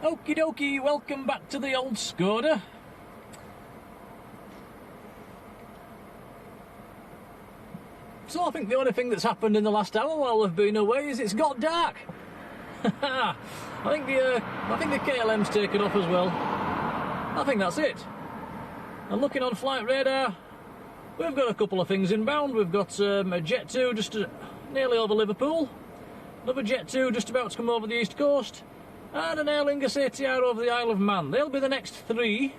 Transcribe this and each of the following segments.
Okie dokie, welcome back to the old Skoda. So I think the only thing that's happened in the last hour while I've been away is it's got dark. I think the KLM's taken off as well. I think that's it. And looking on flight radar, we've got a couple of things inbound. We've got a Jet 2 just nearly over Liverpool, another Jet 2 just about to come over the east coast, and an Aer Lingus ATR over the Isle of Man. They'll be the next three.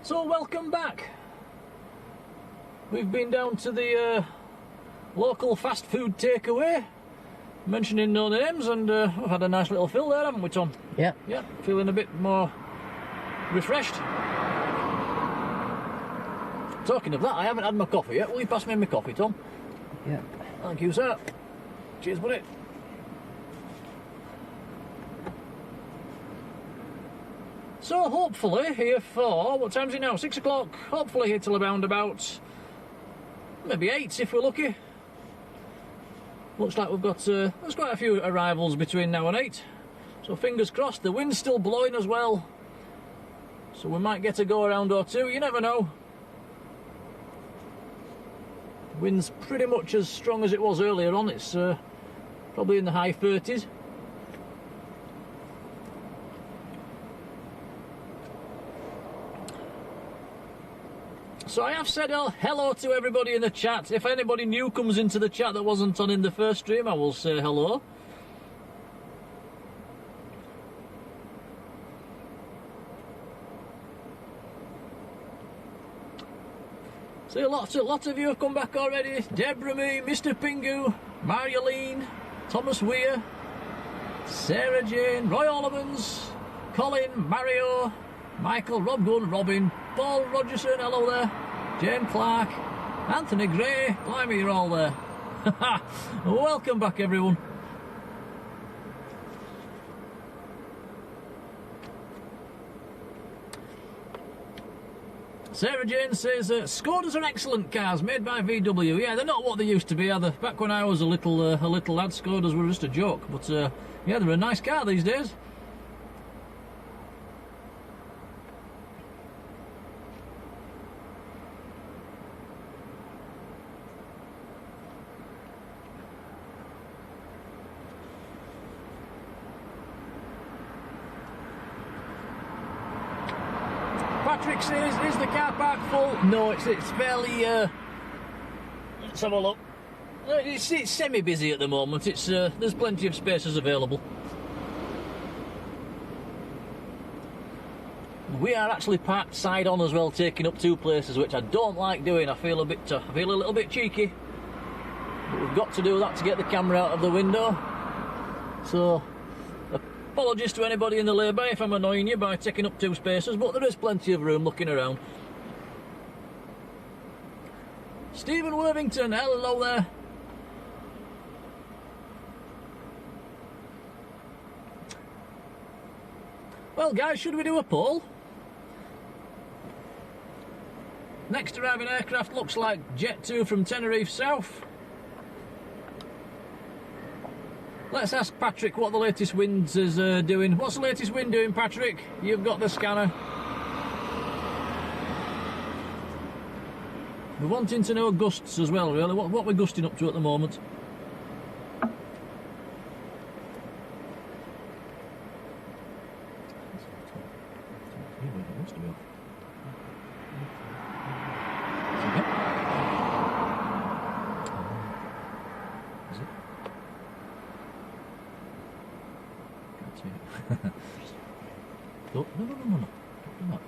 So welcome back. We've been down to the local fast food takeaway, mentioning no names, and we've had a nice little fill there, haven't we, Tom? Yeah. Yeah, feeling a bit more refreshed. Talking of that, I haven't had my coffee yet. Will you pass me my coffee, Tom? Yeah. Thank you, sir. Cheers, buddy. So hopefully here for, what time's it now? 6 o'clock. Hopefully here till around about maybe 8 if we're lucky. Looks like we've got there's quite a few arrivals between now and 8. So fingers crossed. The wind's still blowing as well, so we might get a go around or two. You never know. The wind's pretty much as strong as it was earlier on. It's probably in the high 30s. So I have said hello to everybody in the chat. If anybody new comes into the chat that wasn't on in the first stream, I will say hello. So lots of you have come back already. Deborah Me, Mr. Pingu, Marjolein, Thomas Weir, Sarah Jane, Roy Ollivans, Colin, Mario, Michael, Rob Gunn, Robin, Paul Rogerson, hello there, Jane Clark, Anthony Gray, blimey, you're all there. Welcome back, everyone. Sarah Jane says, Skodas are excellent cars, made by VW. Yeah, they're not what they used to be, are they? Back when I was a little lad, Skodas were just a joke. But, yeah, they're a nice car these days. Patrick says, is the car park full? No, it's fairly, let's have a look. It's semi-busy at the moment. It's there's plenty of spaces available. We are actually parked side on as well, taking up two places, which I don't like doing. I feel a little bit cheeky, but we've got to do that to get the camera out of the window. So apologies to anybody in the lay-by if I'm annoying you by taking up two spaces, but there is plenty of room looking around. Stephen Worthington, hello there. Well guys, should we do a poll? Next arriving aircraft looks like Jet 2 from Tenerife South. Let's ask Patrick what the latest wind is doing. What's the latest wind doing, Patrick? You've got the scanner. We're wanting to know gusts as well, really. What we're gusting up to at the moment. No. Don't do that.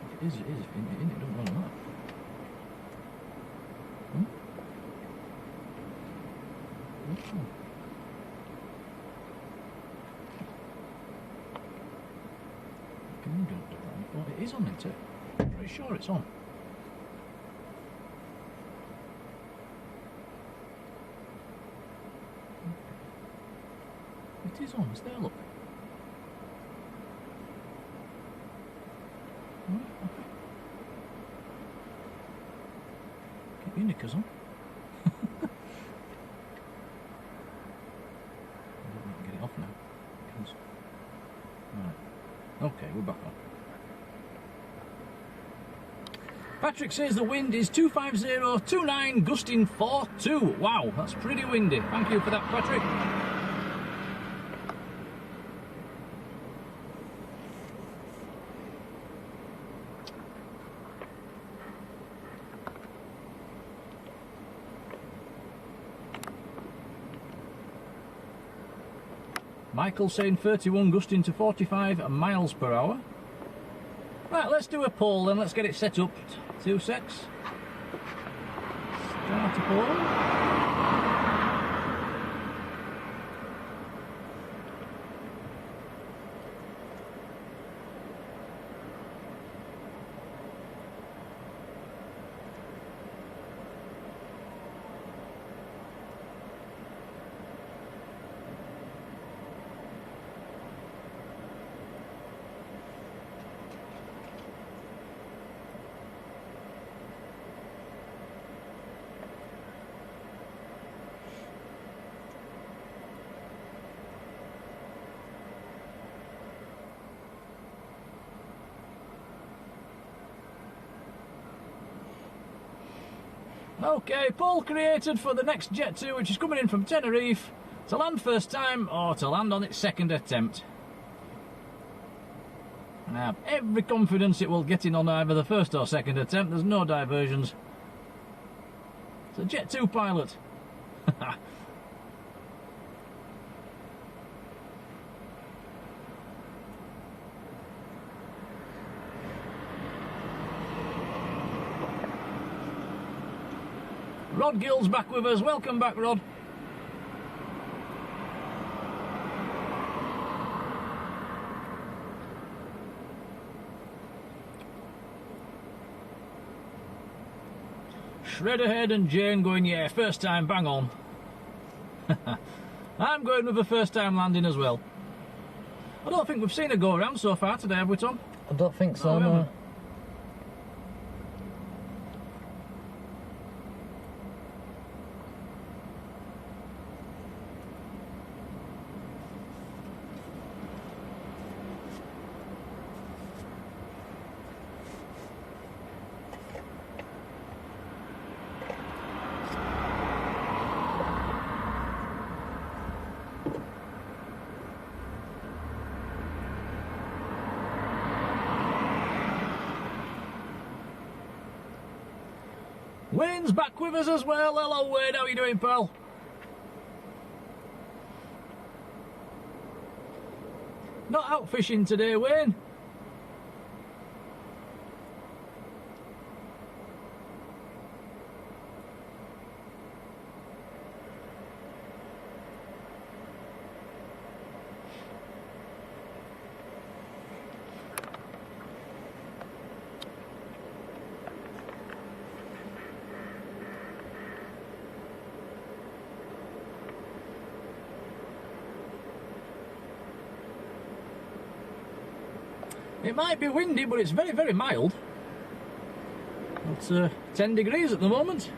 If it is, it is. If it isn't, it don't matter that. Don't do that. Well, it is on, isn't it? I'm pretty sure it's on. It is on, it's there, look. Right, okay. Keep your knickers on. Patrick says the wind is 25029, gusting 42. Wow, that's pretty windy. Thank you for that, Patrick. Michael saying 31 gusting to 45 miles per hour. Right, let's do a poll then, let's get it set up. 2 secs. Start a poll. Okay, poll created for the next Jet 2, which is coming in from Tenerife, to land first time or to land on its second attempt. And I have every confidence it will get in on either the first or second attempt, there's no diversions. It's a Jet 2 pilot. Rod Gill's back with us. Welcome back, Rod. Shredderhead and Jane going, yeah, first time, bang on. I'm going with a first time landing as well. I don't think we've seen a go around so far today, have we, Tom? I don't think so, no. Wayne's back with us as well. Hello, Wayne. How are you doing, pal? Not out fishing today, Wayne. It might be windy, but it's very, very mild. It's 10 degrees at the moment.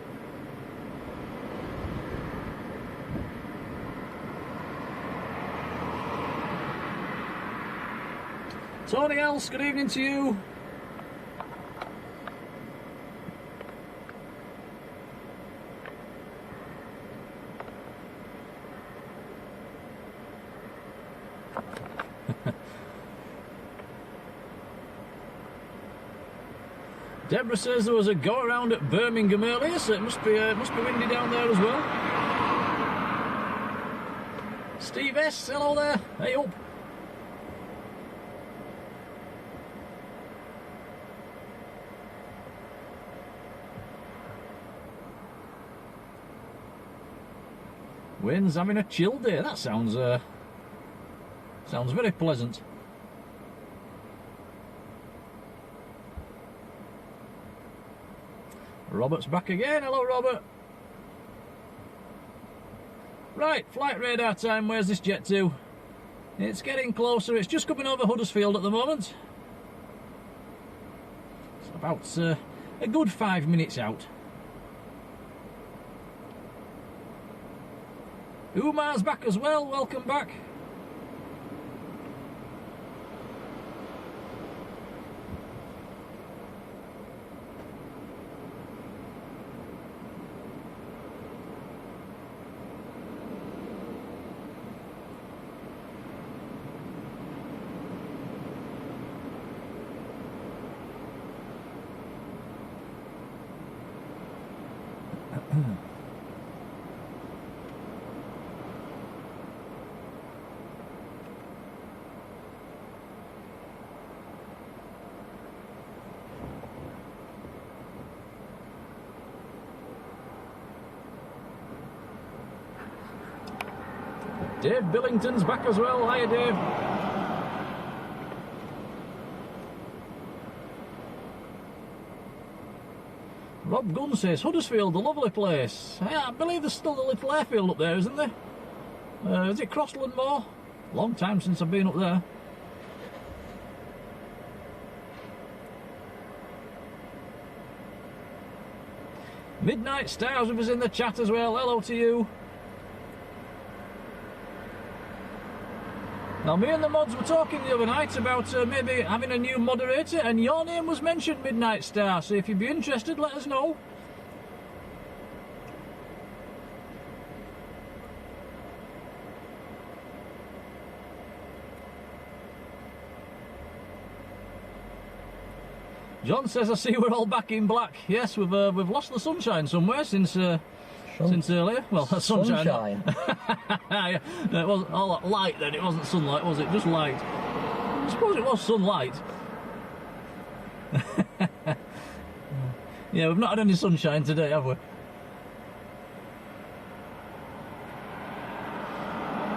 Tony Else, good evening to you. Deborah says there was a go around at Birmingham earlier, so it must be windy down there as well. Steve S, hello there. Hey up. Wind's having a chill day. That sounds very pleasant. Robert's back again. Hello, Robert. Right, flight radar time. Where's this jet to? It's getting closer. It's just coming over Huddersfield at the moment. It's about a good 5 minutes out. Umar's back as well. Welcome back. Dave Billington's back as well. Hiya, Dave. Rob Gunn says, Huddersfield, a lovely place. Yeah, I believe there's still a little airfield up there, isn't there? Is it Crossland Moor? Long time since I've been up there. Midnight Stars with us in the chat as well. Hello to you. Now, me and the mods were talking the other night about maybe having a new moderator, and your name was mentioned, Midnight Star, so if you'd be interested, let us know. John says, I see we're all back in black. Yes, we've lost the sunshine somewhere since earlier. Well, that's sunshine. Yeah, it wasn't all that light then, it wasn't sunlight, was it? Just light. I suppose it was sunlight. Yeah, we've not had any sunshine today, have we?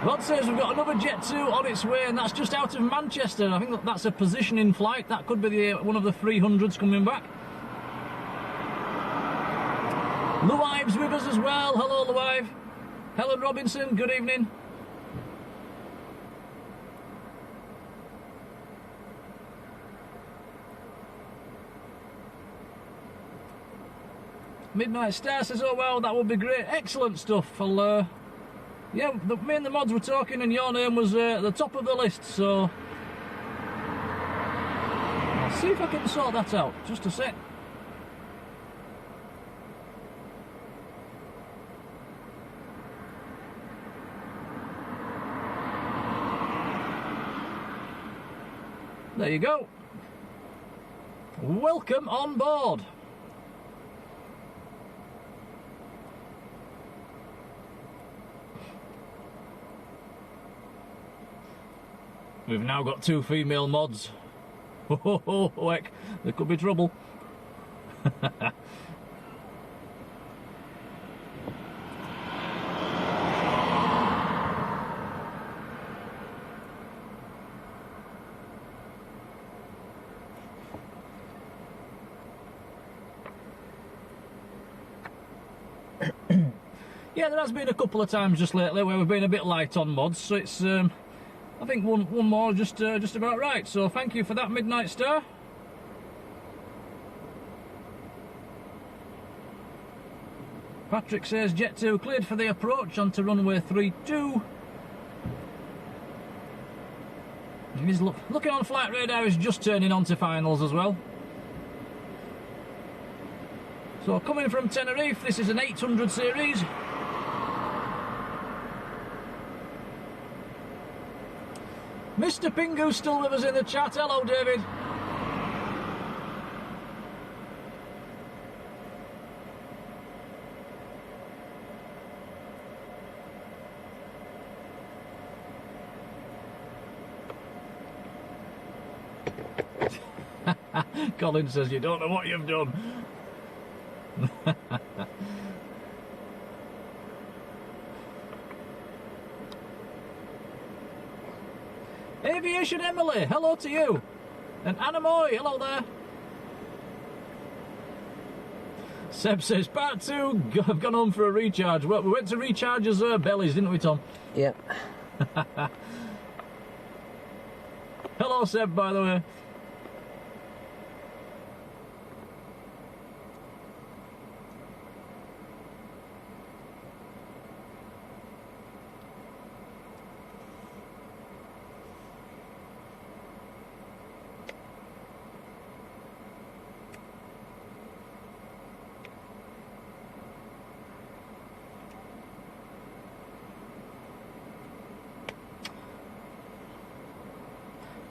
Rod says we've got another Jet 2 on its way, and that's just out of Manchester. I think that's a positioning flight. That could be one of the 300s coming back. Luive's with us as well. Hello, Luive. Helen Robinson, good evening. Midnight Star says, oh well, that would be great. Excellent stuff. I'll, yeah, me and the mods were talking and your name was at the top of the list, so I'll see if I can sort that out. Just a sec. There you go. Welcome on board. We've now got 2 female mods. Oh, heck, there could be trouble. Yeah, there has been a couple of times just lately where we've been a bit light on mods, so it's I think one more just about right. So thank you for that, Midnight Star. Patrick says Jet 2 cleared for the approach onto runway 32. He's looking on flight radar, is just turning on to finals as well. So coming from Tenerife, this is an 800 series. Mr. Pingu's still with us in the chat. Hello, David. Colin says you don't know what you've done. Aviation Emily, hello to you. And Anna Moy, hello there. Seb says, part 2, I've gone home for a recharge. Well, we went to recharge as bellies, didn't we, Tom? Yep. Hello, Seb, by the way.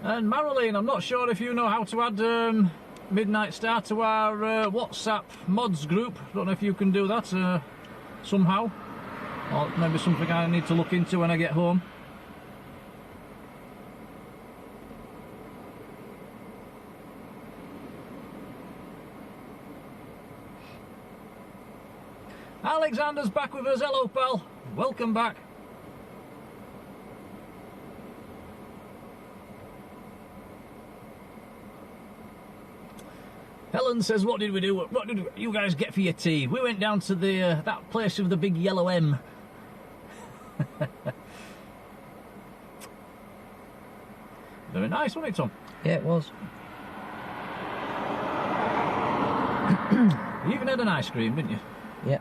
And Marilyn, I'm not sure if you know how to add midnight star to our WhatsApp mods group. Don't know if you can do that somehow, or maybe something I need to look into when I get home. Alexander's back with us. Hello, pal. Welcome back. Helen says, what did we do? What did you guys get for your tea? We went down to the that place with the big yellow M. Very nice, wasn't it, Tom? Yeah, it was. You even had an ice cream, didn't you? Yeah.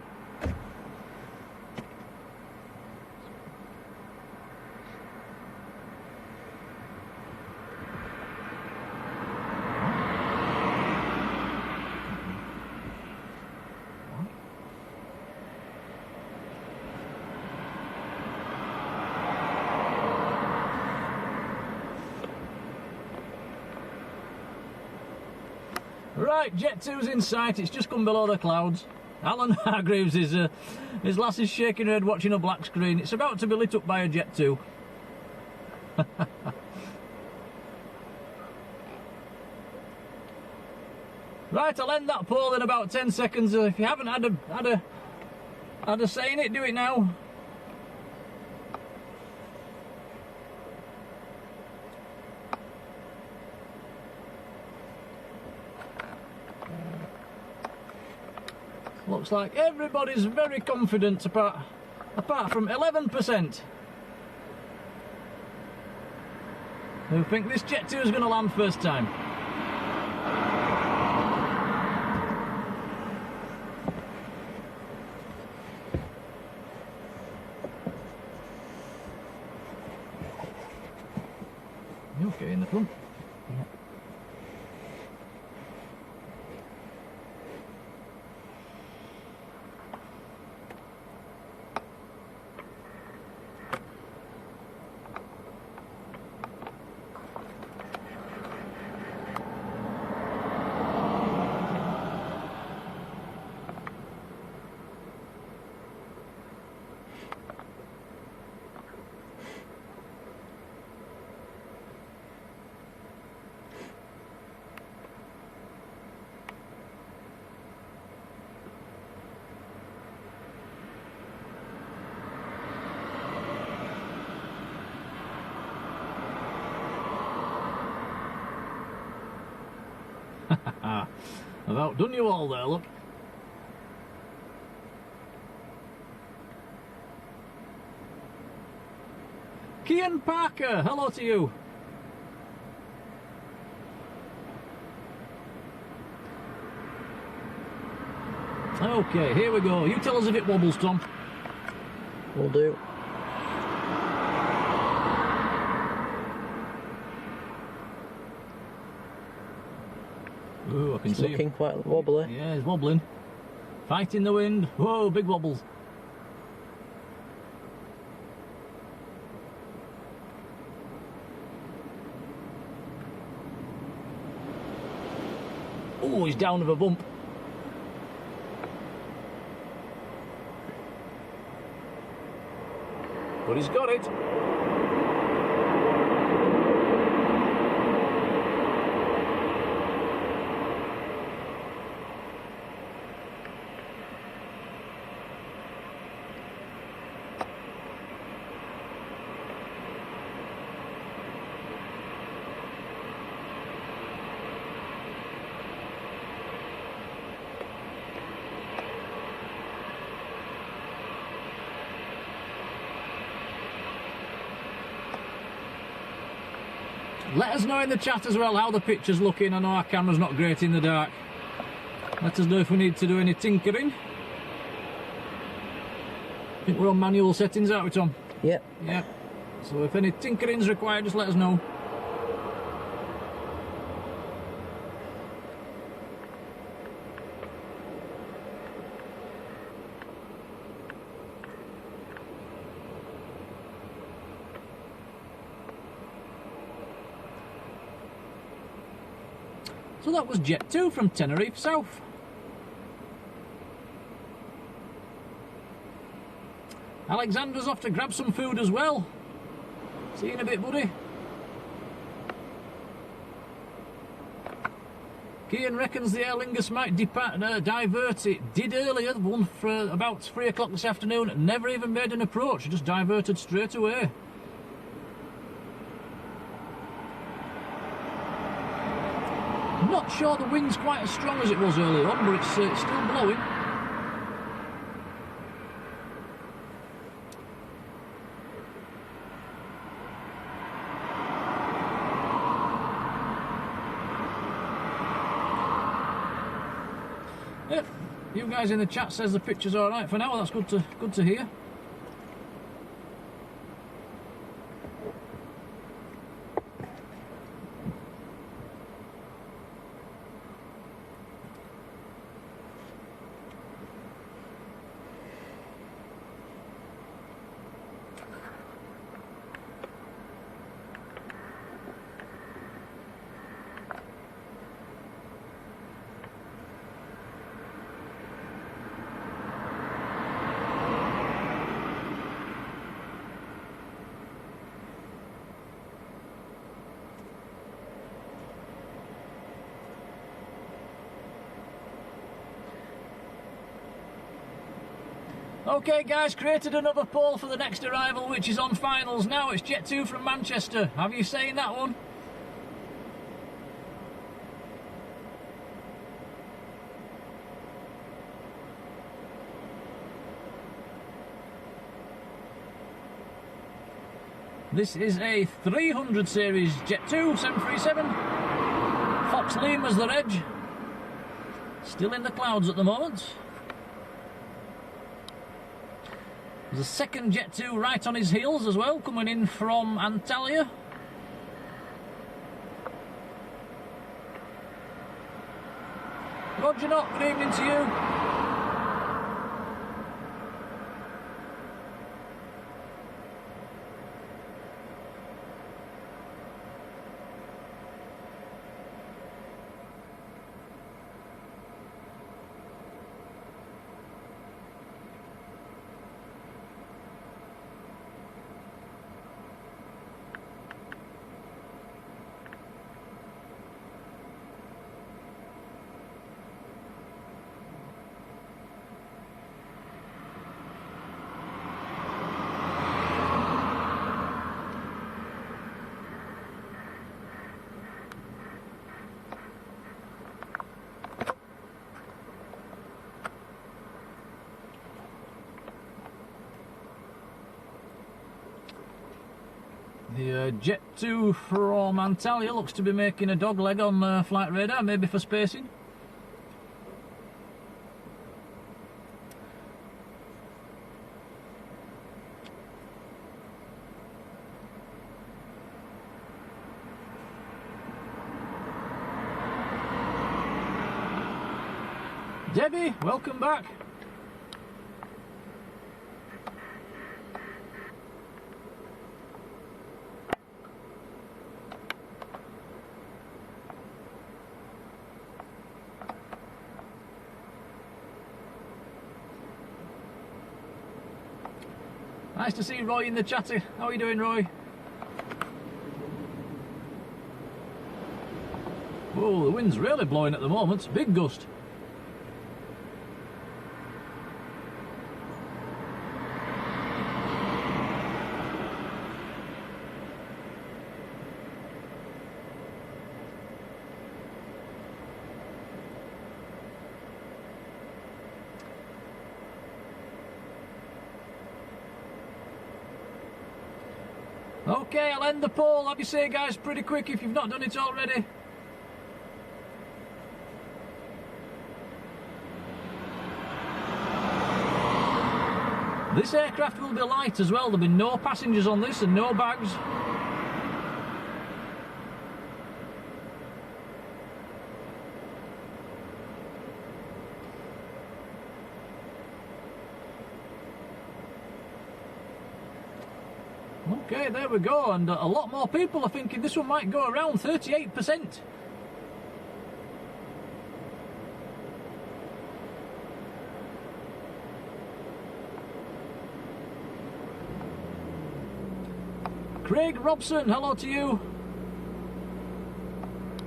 Right, Jet 2's in sight. It's just come below the clouds. Alan Hargreaves is his lass is shaking her head watching a black screen. It's about to be lit up by a Jet 2. Right, I'll end that poll in about 10 seconds. If you haven't had a say in it, do it now. Looks like everybody's very confident apart from 11% who think this Jet 2 is going to land first time. You okay in the front? Yeah. I've outdone you all there, look. Kian Parker, hello to you. Okay, here we go. You tell us if it wobbles, Tom. Will do. Ooh, I can It's see looking you. quite wobbly. Yeah, it's wobbling. Fighting the wind. Whoa, big wobbles. Oh, he's down with a bump. But he's got it. Let us know in the chat as well how the picture's looking. I know our camera's not great in the dark. Let us know if we need to do any tinkering. I think we're on manual settings, aren't we, Tom? Yep. Yeah. So if any tinkering's required, just let us know. So that was Jet 2 from Tenerife South. Alexander's off to grab some food as well. See you in a bit, buddy. Kian reckons the Aer Lingus might divert. It did earlier, one for about 3 o'clock this afternoon. Never even made an approach, it just diverted straight away. I'm not sure the wind's quite as strong as it was earlier on, but it's still blowing. Yep, you guys in the chat says the picture's all right for now. That's good to hear. Okay guys, created another poll for the next arrival, which is on finals now. It's Jet 2 from Manchester. Have you seen that one? This is a 300 series Jet 2 737. Fox Lima's the reg. Still in the clouds at the moment. There's a second Jet 2 right on his heels as well, coming in from Antalya. Roger not, good evening to you. The Jet 2 from Antalya looks to be making a dog leg on flight radar, maybe for spacing. Debbie, welcome back. Nice to see Roy in the chat. How are you doing, Roy? Whoa, the wind's really blowing at the moment. Big gust. Okay, I'll end the poll. Have you say, guys, pretty quick if you've not done it already. This aircraft will be light as well. There'll be no passengers on this and no bags. Okay, there we go, and a lot more people are thinking this one might go around 38%. Craig Robson, hello to you.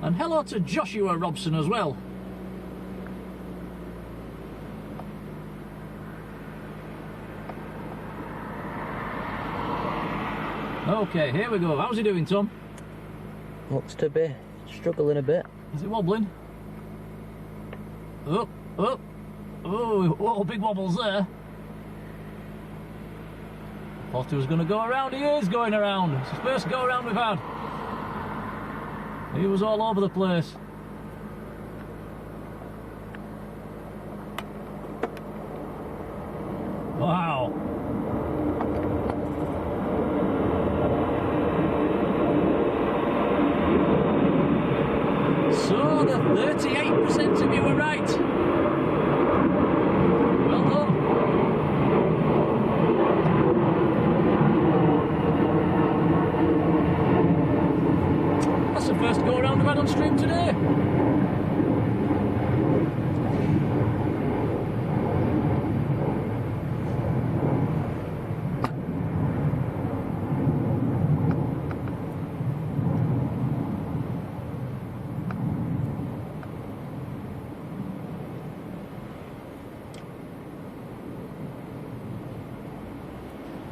And hello to Joshua Robson as well. Okay, here we go. How's he doing, Tom? Looks to be struggling a bit. Is it wobbling? Up, up. Oh, big wobbles there. Thought he was going to go around. He is going around. It's his first go around we've had. He was all over the place. Wow. So the 38% of you were right. Well done. That's the first go around we've had on stream today.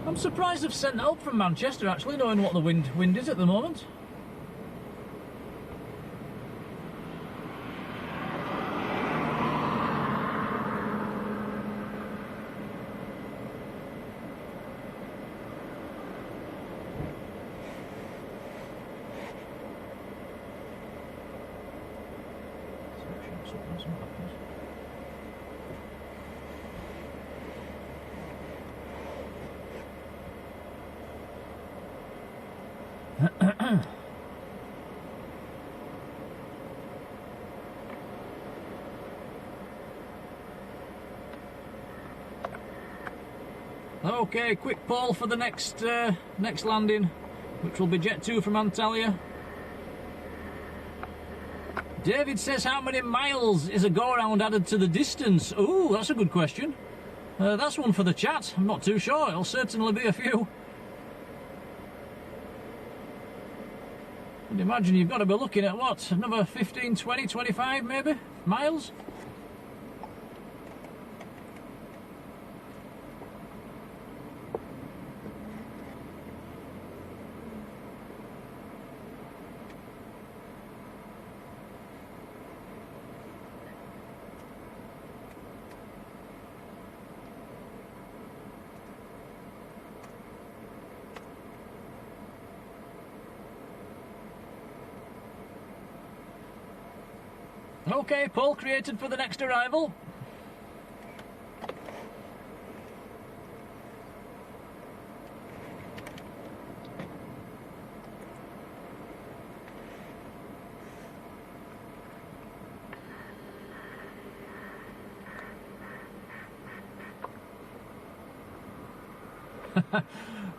I'm surprised they've sent help from Manchester, actually, knowing what the wind is at the moment. Okay, quick poll for the next landing, which will be Jet 2 from Antalya. David says, how many miles is a go-around added to the distance? Ooh, that's a good question. That's one for the chat. I'm not too sure. It'll certainly be a few. I'd imagine you've got to be looking at, what, another 15, 20, 25 maybe miles? Okay, poll created for the next arrival.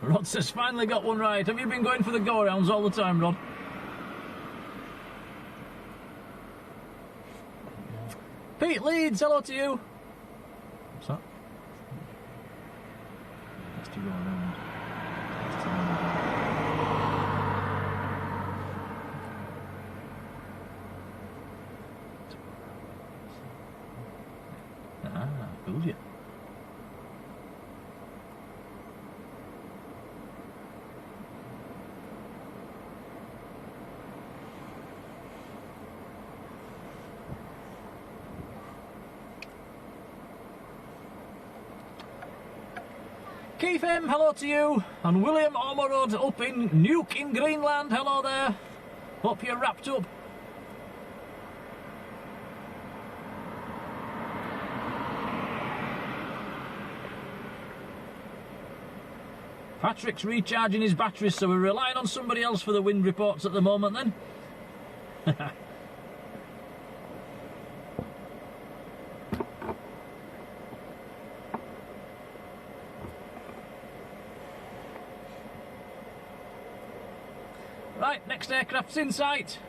Rod says, finally got one right. Have you been going for the go-arounds all the time, Rod? Pete Leeds, hello to you. What's that? Has to go around. Fooled you. Keith M, hello to you, and William Ormerod up in Nuke in Greenland, hello there. Hope you're wrapped up. Patrick's recharging his batteries, so we're relying on somebody else for the wind reports at the moment then. Right, next aircraft's in sight.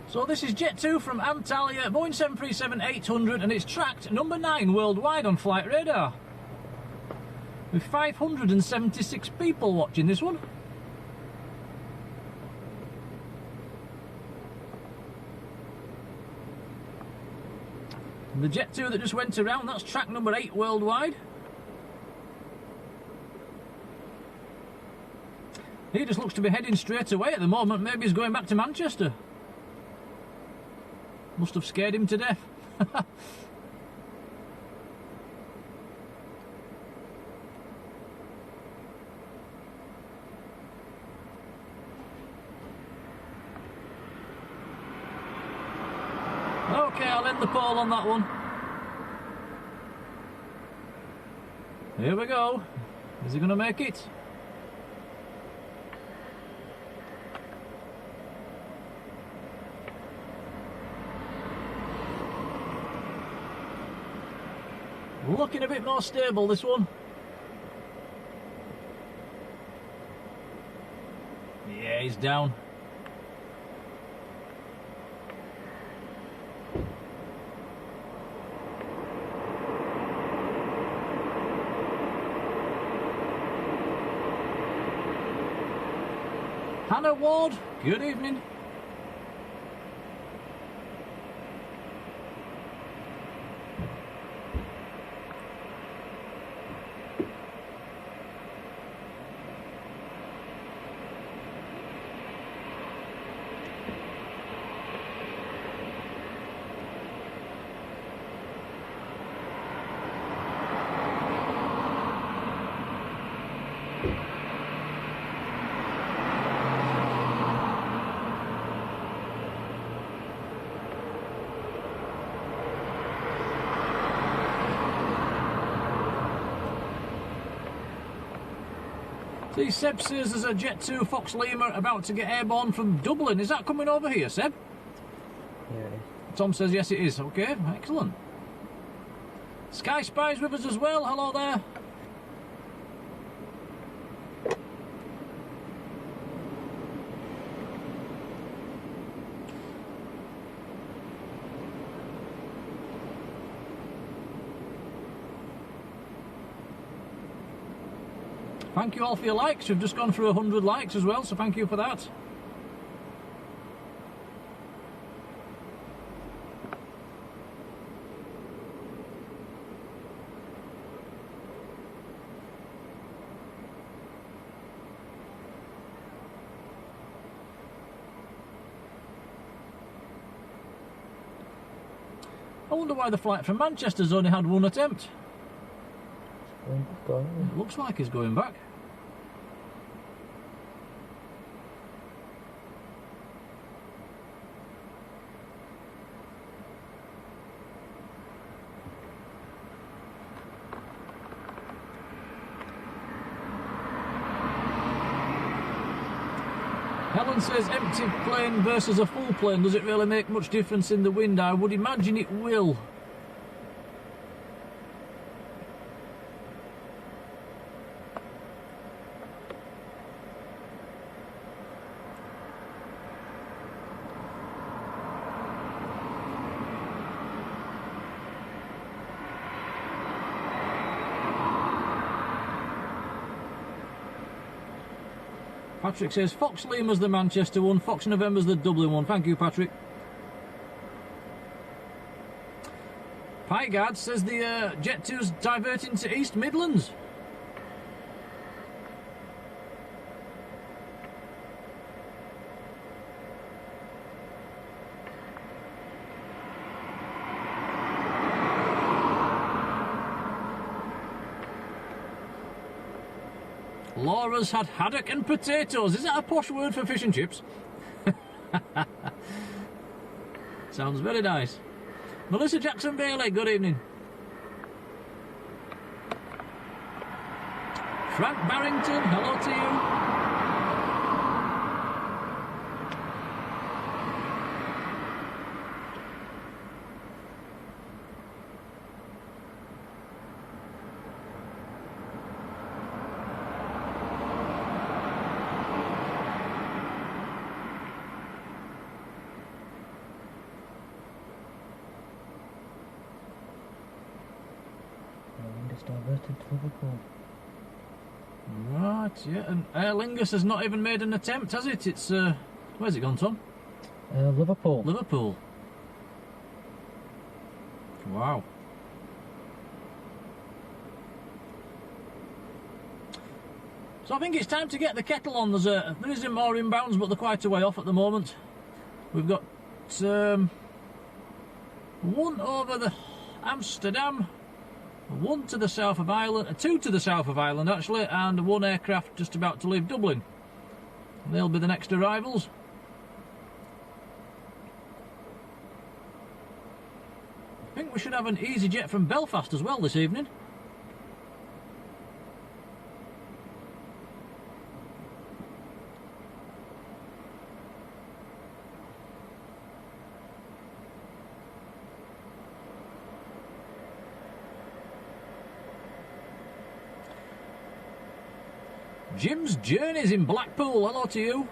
So this is Jet 2 from Antalya, Boeing 737-800, and it's tracked number 9 worldwide on flight radar. With 576 people watching this one. And the Jet 2 that just went around, that's track number 8 worldwide. He just looks to be heading straight away at the moment. Maybe he's going back to Manchester. Must have scared him to death. Okay, I'll end the poll on that one. Here we go. Is he going to make it? Looking a bit more stable, this one. Yeah, he's down. Hannah Ward, good evening. See, Seb says there's a Jet 2 Fox Lima about to get airborne from Dublin. Is that coming over here, Seb? Yeah, it is. Tom says yes it is. Okay, excellent. Sky Spy's with us as well. Hello there. Thank you all for your likes. We've just gone through 100 likes as well, so thank you for that. I wonder why the flight from Manchester's only had one attempt. It looks like he's going back. Helen says empty plane versus a full plane. Does it really make much difference in the wind? I would imagine it will. Patrick says Fox Lima's the Manchester one, Fox November's the Dublin one. Thank you, Patrick. Pygard says the Jet 2's diverting to East Midlands. Laura's had haddock and potatoes. Is that a posh word for fish and chips? Sounds very nice. Melissa Jackson Bailey, good evening. Frank Barrington, hello to you. It's diverted to Liverpool. Right, yeah, and Aer Lingus has not even made an attempt, has it? It's, where's it gone, Tom? Liverpool. Liverpool. Wow. So I think it's time to get the kettle on. There isn't more inbounds, but they're quite a way off at the moment. We've got one over the Amsterdam, one to the south of Ireland, two to the south of Ireland actually, and one aircraft just about to leave Dublin. They'll be the next arrivals. I think we should have an EasyJet from Belfast as well this evening. Jim's Journeys in Blackpool, hello to you.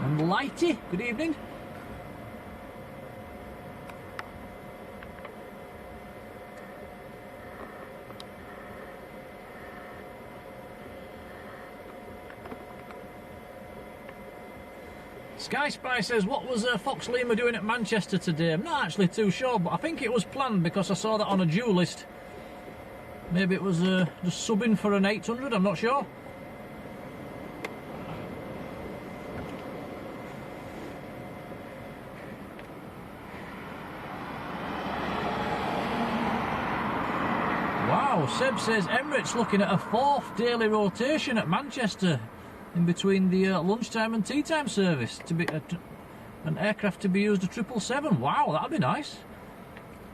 And Lighty, good evening. Sky Spy says, what was Fox Lima doing at Manchester today? I'm not actually too sure, but I think it was planned because I saw that on a due list. Maybe it was just subbing for an 800, I'm not sure. Wow, Seb says Emirates looking at a 4th daily rotation at Manchester in between the lunchtime and tea time service, to be an aircraft to be used a 777. Wow, that'd be nice.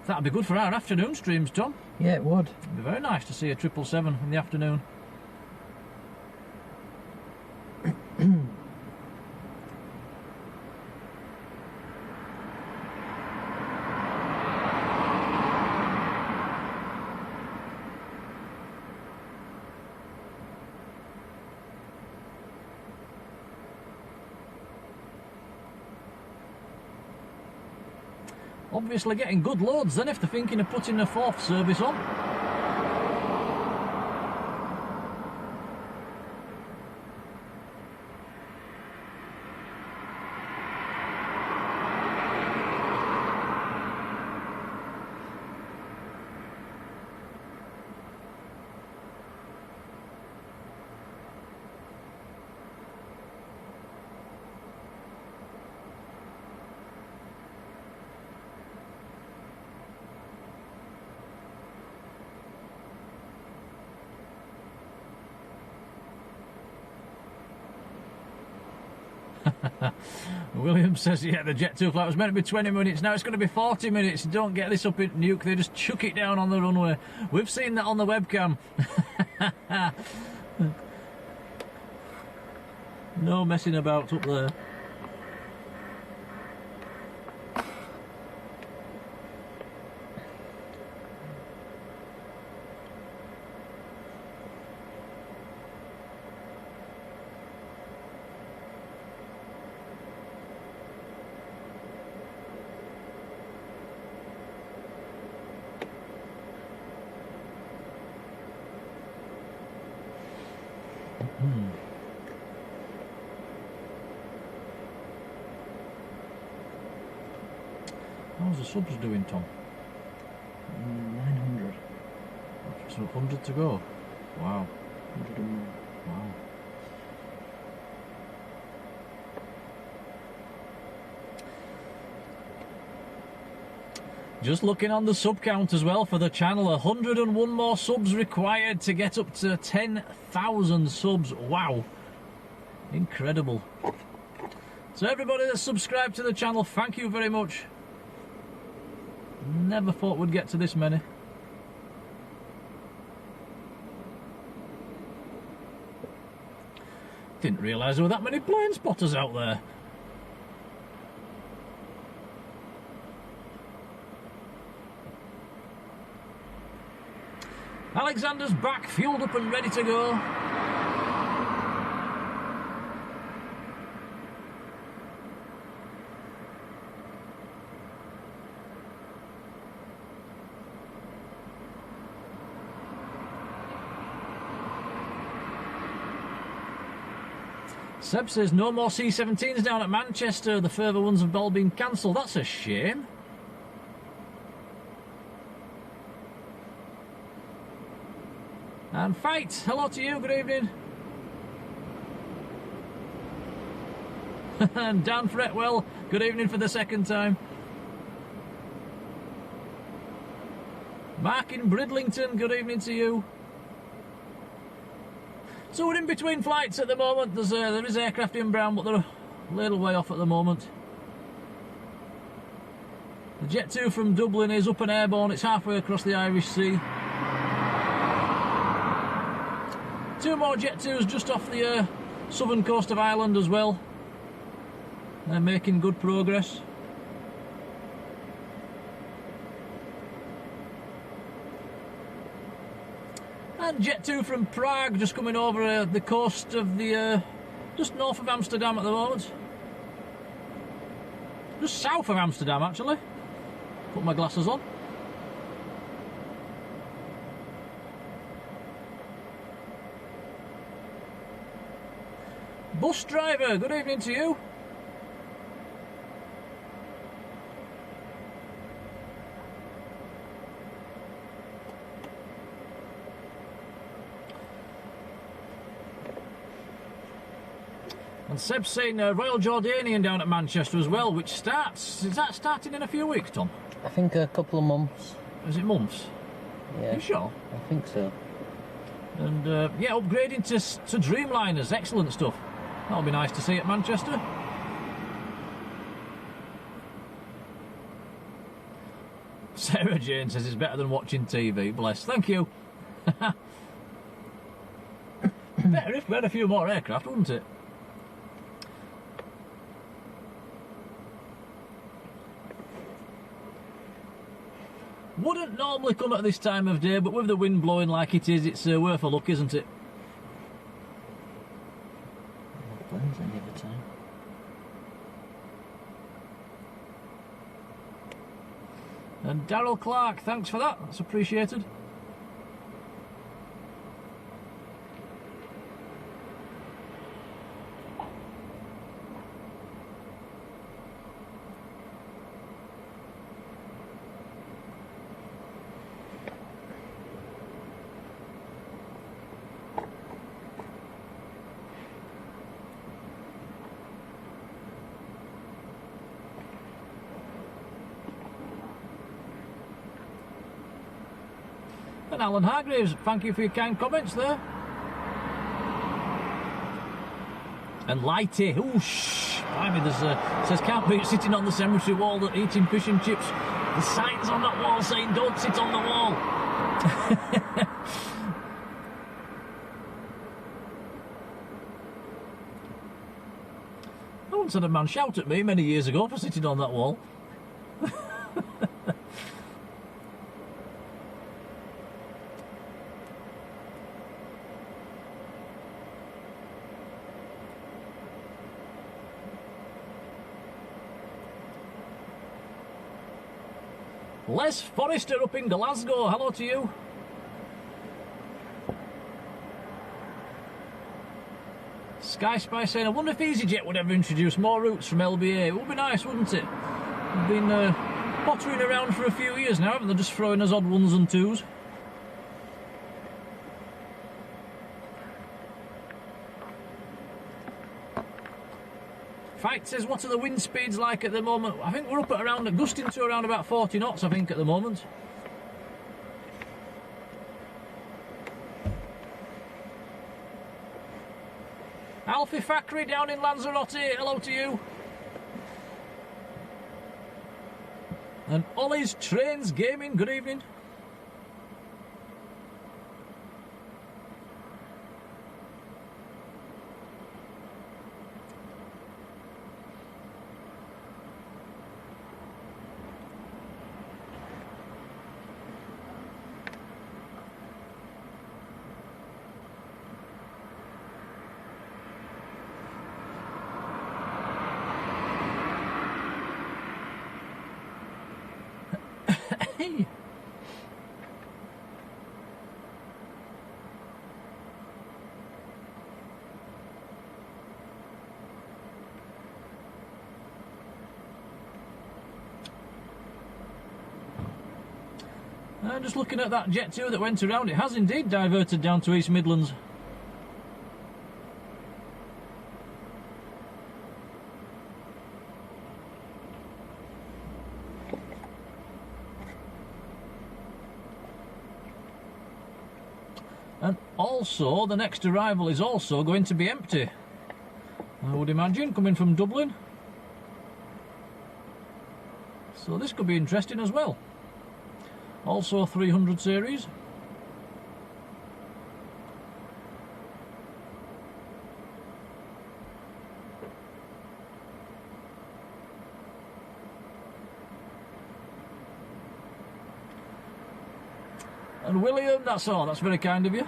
That'd be good for our afternoon streams, Tom. Yeah, it would. It'd be very nice to see a 777 in the afternoon. Obviously getting good loads then if they're thinking of putting a 4th service on. William says, yeah, the Jet 2 flight was meant to be 20 minutes, now it's going to be 40 minutes. Don't get this up in Nuke, they just chuck it down on the runway. We've seen that on the webcam. No messing about up there. How's the subs doing, Tom? 900. So 100 to go. Wow. 101. Wow. Just looking on the sub count as well for the channel, 101 more subs required to get up to 10,000 subs. Wow. Incredible. So everybody that's subscribed to the channel, thank you very much. Never thought we'd get to this many. Didn't realise there were that many plane spotters out there. Alexander's back, fueled up and ready to go. Seb says no more C-17s down at Manchester. The further ones have all been cancelled. That's a shame. And Fight, hello to you, good evening. And Dan Fretwell, good evening for the second time. Mark in Bridlington, good evening to you. So we're in between flights at the moment. There is aircraft inbound, but they're a little way off at the moment. The Jet 2 from Dublin is up and airborne. It's halfway across the Irish Sea. 2 more Jet 2s just off the southern coast of Ireland as well. They're making good progress. And Jet 2 from Prague just coming over the coast of the... just north of Amsterdam at the moment. Just south of Amsterdam actually. Put my glasses on. Bus driver, good evening to you. And Seb's saying Royal Jordanian down at Manchester as well, which starts... is that starting in a few weeks, Tom? I think a couple of months. Is it months? Yeah. You sure? I think so. And yeah, upgrading to Dreamliners, excellent stuff. That'll be nice to see at Manchester. Sarah Jane says it's better than watching TV, bless. Thank you. Better if we had a few more aircraft, wouldn't it? Wouldn't normally come at this time of day, but with the wind blowing like it is, it's worth a look, isn't it? Blends any other time. And Darryl Clark, thanks for that, that's appreciated. And Alan Hargreaves, thank you for your kind comments there. And Lighty, oosh, blimey, there's says can't be sitting on the cemetery wall that eating fish and chips. The signs on that wall saying don't sit on the wall. I once had a man shout at me many years ago for sitting on that wall. Les Forrester up in Glasgow, hello to you. Sky Spy saying, I wonder if EasyJet would ever introduce more routes from LBA. It would be nice, wouldn't it? We've been pottering around for a few years now, haven't they? Just throwing us odd ones and twos. Fight says, what are the wind speeds like at the moment? I think we're up at around, gusting to around about 40 knots, I think, at the moment. Alfie Factory down in Lanzarote, hello to you. And Ollie's Trains Gaming, good evening. Hey. Just looking at that Jet 2 that went around, it has indeed diverted down to East Midlands. And also, the next arrival is also going to be empty, I would imagine, coming from Dublin. So this could be interesting as well. Also 300 series. And William, that's all. That's very kind of you.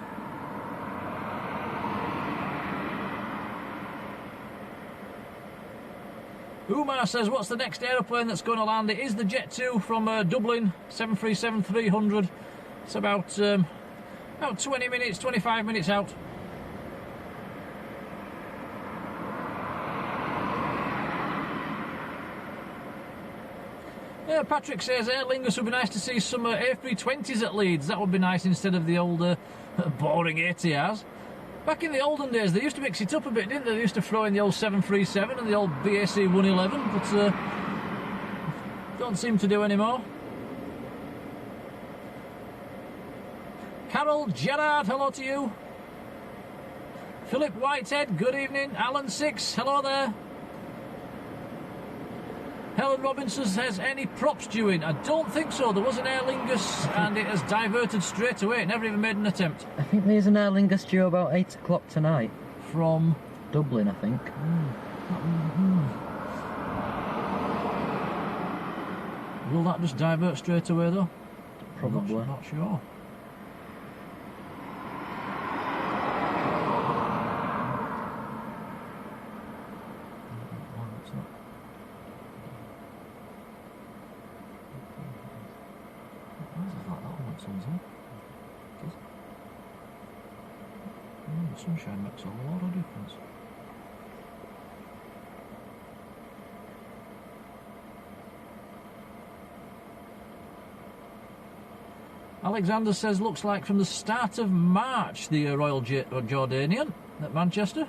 Umar says, what's the next aeroplane that's going to land? It is the Jet 2 from Dublin, 737-300. It's about 20 minutes, 25 minutes out. Yeah, Patrick says, Aer Lingus would be nice to see some A320s at Leeds. That would be nice instead of the old boring ATRs. Back in the olden days, they used to mix it up a bit, didn't they? They used to throw in the old 737 and the old BAC 111, but don't seem to do anymore. Carol Gerard, hello to you. Philip Whitehead, good evening. Alan Six, hello there. Helen Robinson says, any props due in? I don't think so. There was an Aer Lingus and it has diverted straight away. It never even made an attempt. I think there's an Aer Lingus due about 8 o'clock tonight. From? Dublin, I think. Will that just divert straight away though? Probably. Not sure. Sunshine makes a lot of difference. Alexander says, looks like from the start of March, the Royal Jordanian at Manchester.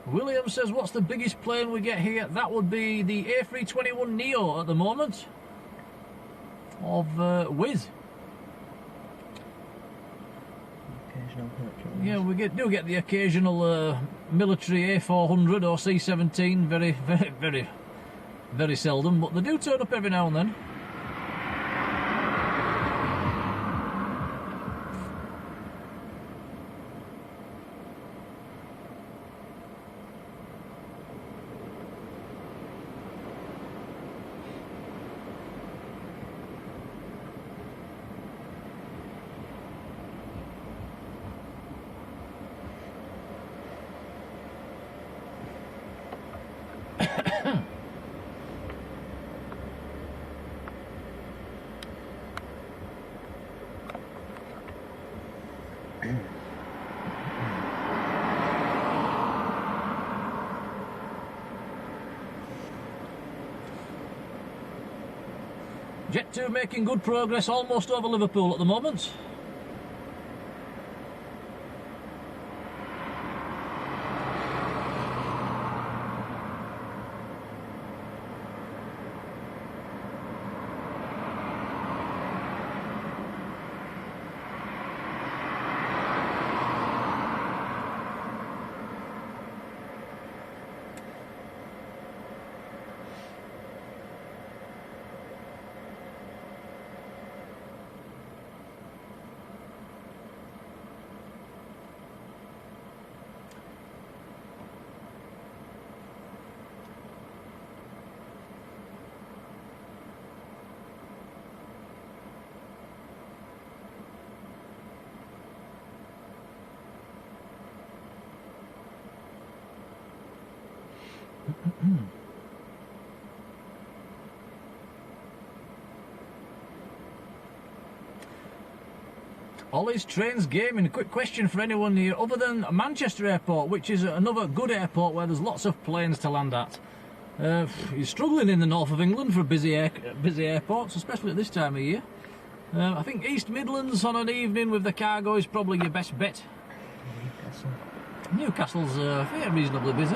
William says, what's the biggest plane we get here? That would be the A321neo at the moment. Of Wizz. Yeah, we do get the occasional military A400 or C-17, very seldom, but they do turn up every now and then. Jet 2 making good progress, almost over Liverpool at the moment. Ollie's Trains Gaming. A quick question for anyone here. Other than Manchester Airport, which is another good airport where there's lots of planes to land at, you're struggling in the north of England for busy airports, especially at this time of year. I think East Midlands on an evening with the cargo is probably your best bet. Newcastle's reasonably busy.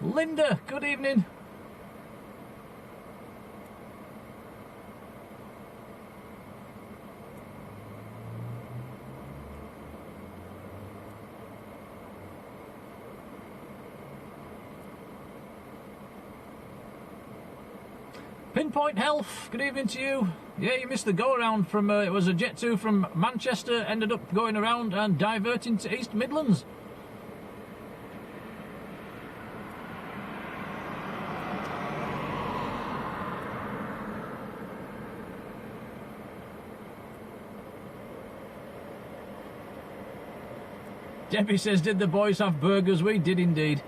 Linda, good evening. Pinpoint Health, good evening to you. Yeah, you missed the go-around from, it was a Jet 2 from Manchester, ended up going around and diverting to East Midlands. Debbie says, did the boys have burgers? We did indeed.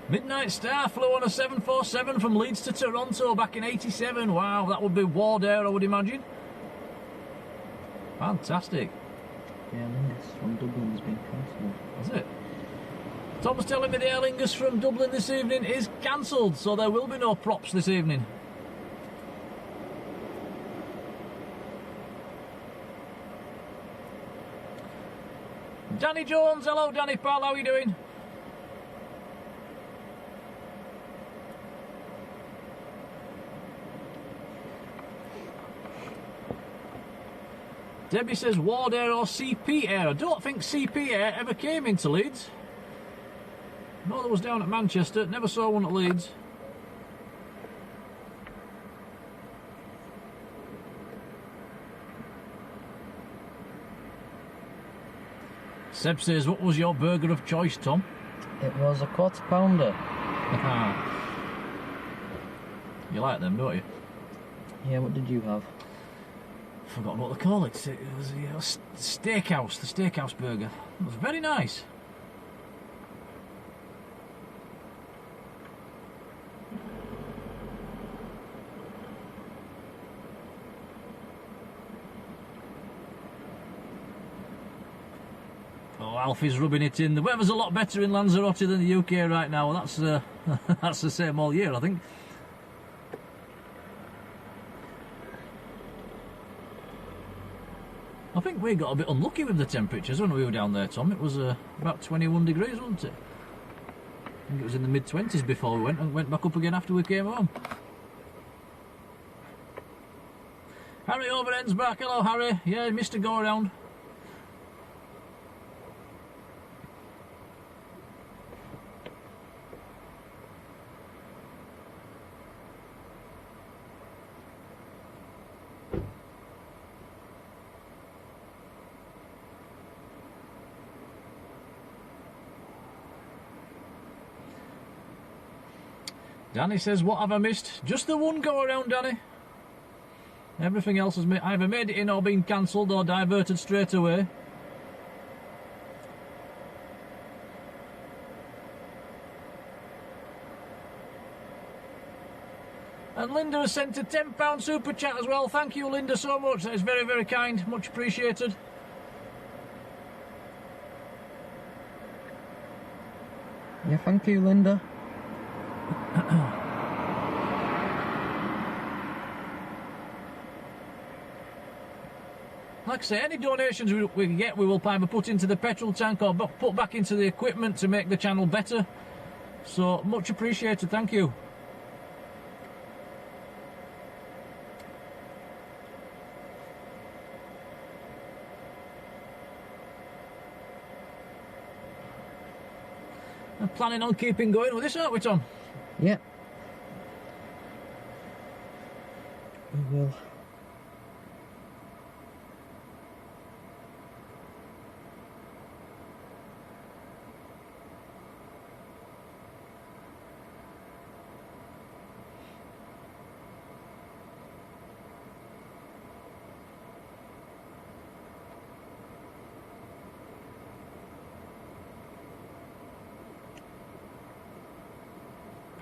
Midnight Star flew on a 747 from Leeds to Toronto back in '87. Wow, that would be Ward Air, I would imagine. Fantastic. Yeah, Lingus from Dublin's been cancelled. Is it? Tom's telling me the Aer Lingus from Dublin this evening is cancelled, so there will be no props this evening. Danny Jones, hello Danny pal, how are you doing? Debbie says Ward Air or CP Air. I don't think CP Air ever came into Leeds. No, there was down at Manchester. Never saw one at Leeds. Seb says, what was your burger of choice, Tom? It was a quarter pounder. You like them, don't you? Yeah, what did you have? Forgot what they call it. It was a steakhouse, the steakhouse burger. It was very nice. Oh, Alfie's rubbing it in. The weather's a lot better in Lanzarote than the UK right now. That's that's the same all year, I think. I think we got a bit unlucky with the temperatures when we were down there, Tom. It was about 21 degrees, wasn't it? I think it was in the mid-20s before we went, and went back up again after we came home. Harry over Ensbach. Hello, Harry. Yeah, missed a go-around. Danny says, what have I missed? Just the one go around, Danny. Everything else has either made it in or been cancelled or diverted straight away. And Linda has sent a £10 super chat as well. Thank you, Linda, so much. That is very, very kind. Much appreciated. Yeah, thank you, Linda. Like I say, any donations we get, we will either put into the petrol tank or put back into the equipment to make the channel better. So, much appreciated, thank you. I'm planning on keeping going with this, aren't we, Tom? Yeah. We will.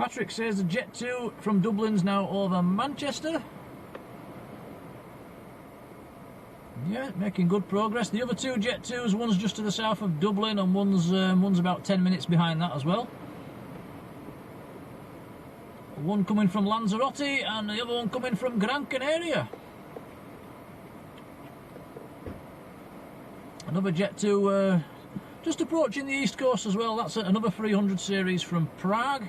Patrick says the Jet 2 from Dublin's now over Manchester. Yeah, making good progress. The other two Jet 2s, one's just to the south of Dublin and one's about 10 minutes behind that as well. One coming from Lanzarote and the other one coming from Gran Canaria. Another Jet 2 just approaching the east coast as well. That's another 300 series from Prague.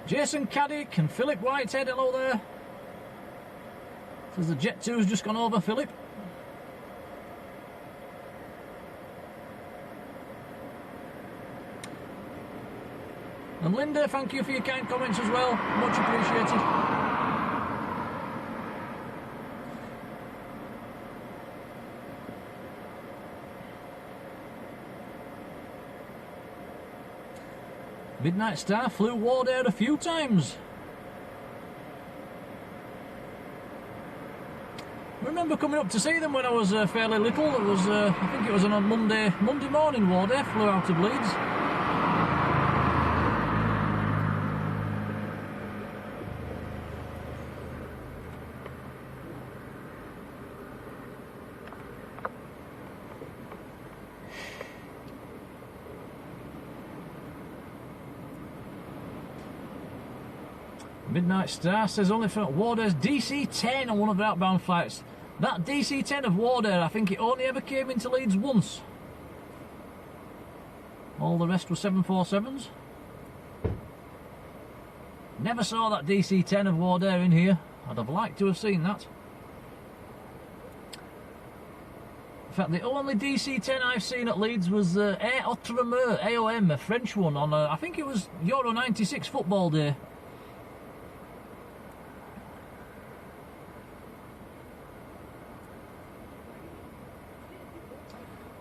Jason Caddick and Philip Whitehead, hello there. Says the Jet 2's just gone over Philip. And Linda, thank you for your kind comments as well, much appreciated. Midnight Star flew Wardair a few times. I remember coming up to see them when I was fairly little. It was, I think it was on a Monday morning. Wardair flew out of Leeds. Midnight Star says only for Wardair's DC-10 on one of the outbound flights. That DC-10 of Wardair, I think it only ever came into Leeds once. All the rest were 747s. Never saw that DC-10 of Wardair in here. I'd have liked to have seen that. In fact, the only DC-10 I've seen at Leeds was Air Outre-mer, AOM, a French one, on I think it was Euro 96 football day.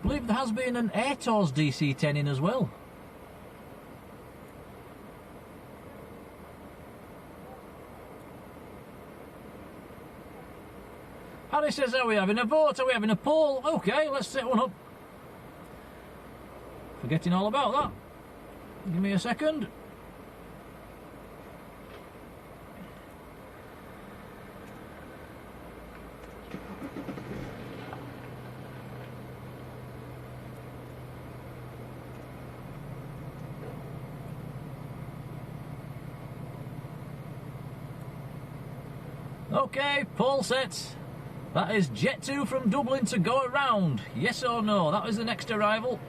I believe there has been an Air Tours DC-10 in as well. Harry says, are we having a vote? Are we having a poll? Okay, let's set one up. Forgetting all about that. Give me a second. Okay, poll set. That is Jet 2 from Dublin to go around. Yes or no? That was the next arrival.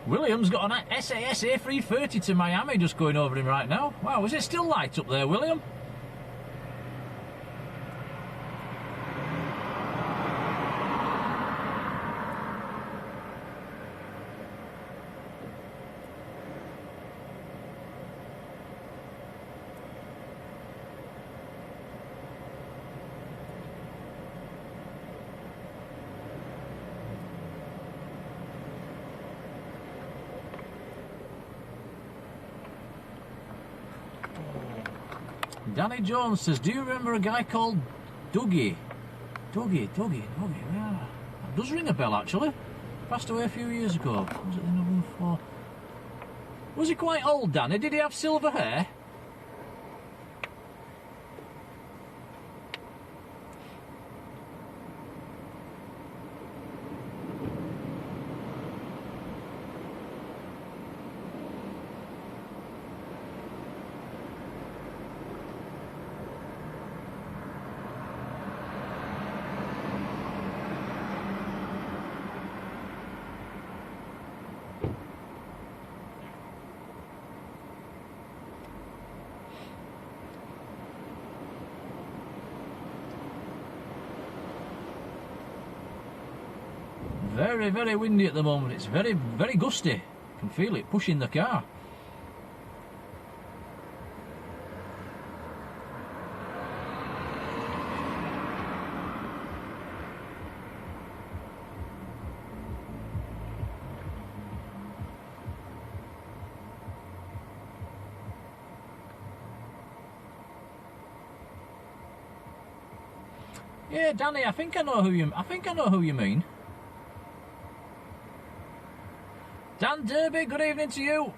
William's got an SAS A330 to Miami just going over him right now. Wow, is it still light up there, William? Danny Jones says, do you remember a guy called Dougie? Dougie, yeah. That does ring a bell, actually. Passed away a few years ago. Was it the number 4? Was he quite old, Danny? Did he have silver hair? Very, very windy at the moment. It's very, very gusty. You can feel it pushing the car. Yeah, Danny, I think I know who you mean. Dan Derby, good evening to you.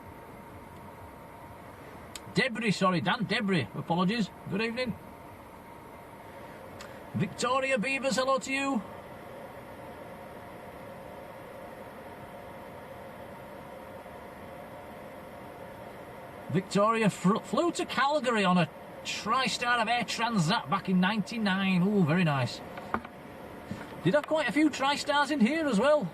Debris, sorry, Dan Debris, apologies. Good evening. Victoria Beavers, hello to you. Victoria flew to Calgary on a TriStar of Air Transat back in '99. Oh, very nice. Did have quite a few TriStars in here as well.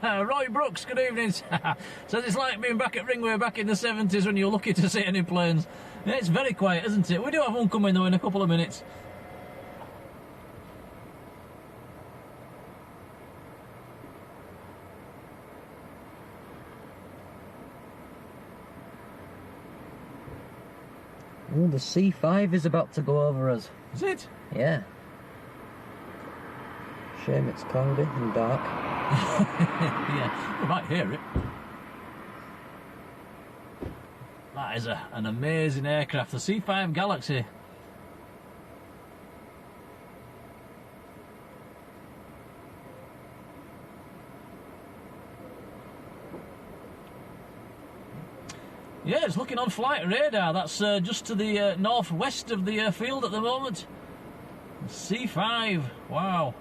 Roy Brooks, good evening. Says it's like being back at Ringway back in the 70s when you're lucky to see any planes. Yeah, it's very quiet, isn't it? We do have one coming though in a couple of minutes. Oh, the C5 is about to go over us. Is it? Yeah. Shame it's cloudy and dark. Yeah, you might hear it. That is an amazing aircraft, the C5 Galaxy. Yeah, it's looking on flight radar. That's just to the northwest of the field at the moment. C5, wow.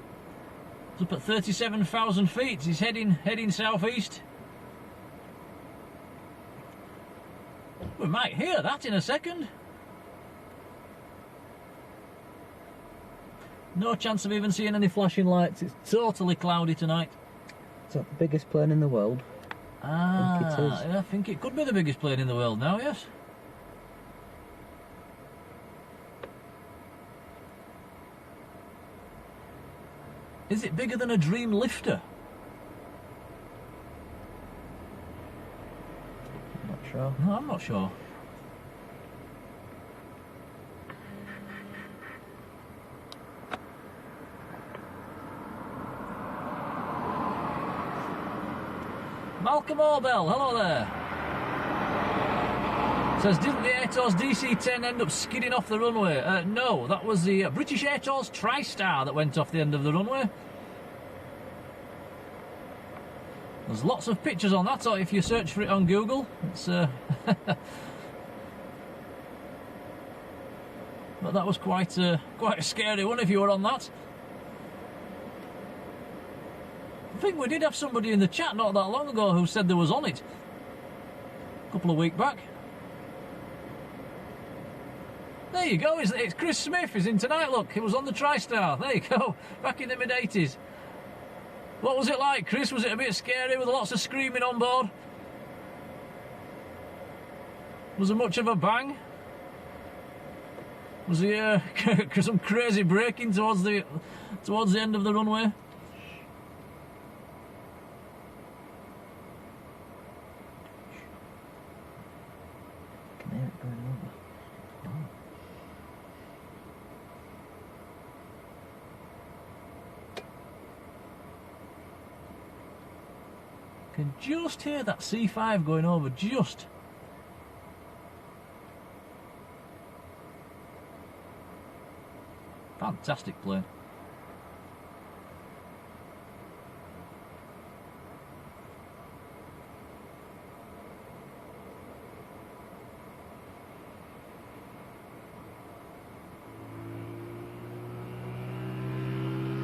It's up at 37,000 feet. He's heading southeast. We might hear that in a second. No chance of even seeing any flashing lights. It's totally cloudy tonight. Is that the biggest plane in the world? Ah, I think it is. yeah, I think it could be the biggest plane in the world now, yes. Is it bigger than a Dream Lifter? I'm not sure. No, I'm not sure. Malcolm Orbell, hello there. Says, didn't the Airto's DC-10 end up skidding off the runway? No, that was the British Airto's TriStar that went off the end of the runway. There's lots of pictures on that, or if you search for it on Google. It's but that was quite a scary one if you were on that. I think we did have somebody in the chat not that long ago who said there was on it. A couple of weeks back. There you go, it's Chris Smith, he's in tonight, look. He was on the TriStar, there you go, back in the mid-80s. What was it like, Chris? Was it a bit scary with lots of screaming on board? Was there much of a bang? Was there some crazy braking towards the end of the runway? Can hear it going over. Can just hear that C5 going over, just. Fantastic plane.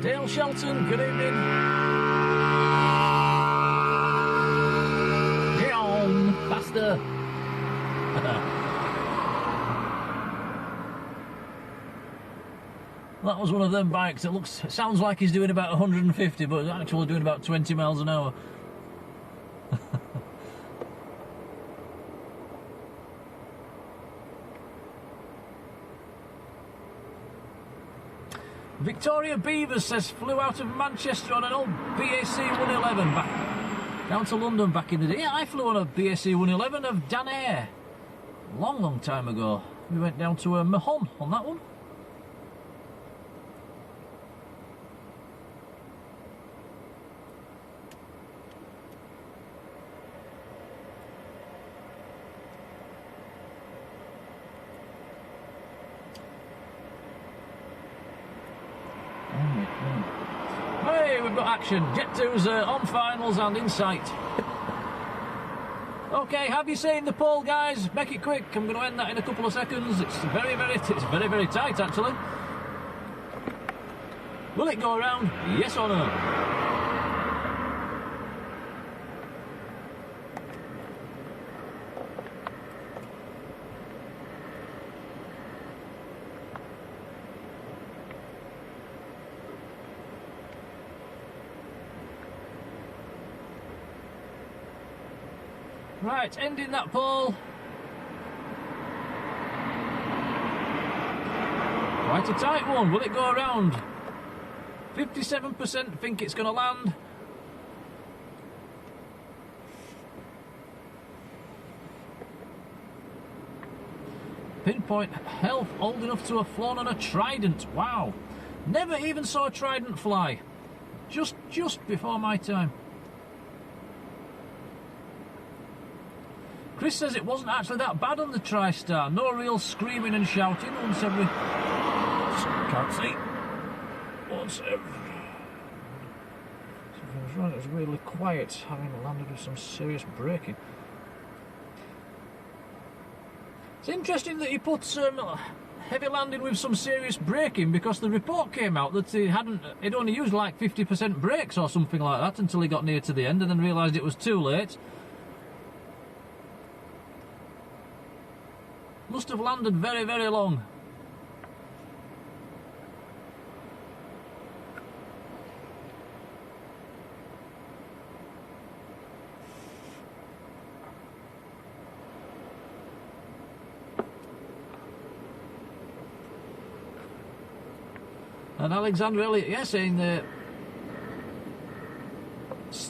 Dale Shelton, good evening. Faster. That was one of them bikes that sounds like he's doing about 150, but it's actually doing about 20 miles an hour. Victoria Beavers says flew out of Manchester on an old BAC 111 back down to London back in the day. Yeah, I flew on a BAC 111 of Dan Air. Long time ago. We went down to Mahon on that one. Hey, we've got action. Jet 2's on finals and in sight. Okay, have you seen the pole, guys? Make it quick. I'm going to end that in a couple of seconds. It's very tight, actually. Will it go around? Yes or no? Right, ending that pole. Quite a tight one. Will it go around? 57% think it's going to land. Pinpoint health old enough to have flown on a Trident. Wow. Never even saw a Trident fly. Just before my time. Chris says it wasn't actually that bad on the TriStar. No real screaming and shouting once every... Can't see. Once every... Something was wrong. It was really quiet, having landed with some serious braking. It's interesting that he put heavy landing with some serious braking, because the report came out that he'd only used like 50% brakes or something like that until he got near to the end and then realised it was too late. Must have landed very long. And Alexander Elliott, yes, saying that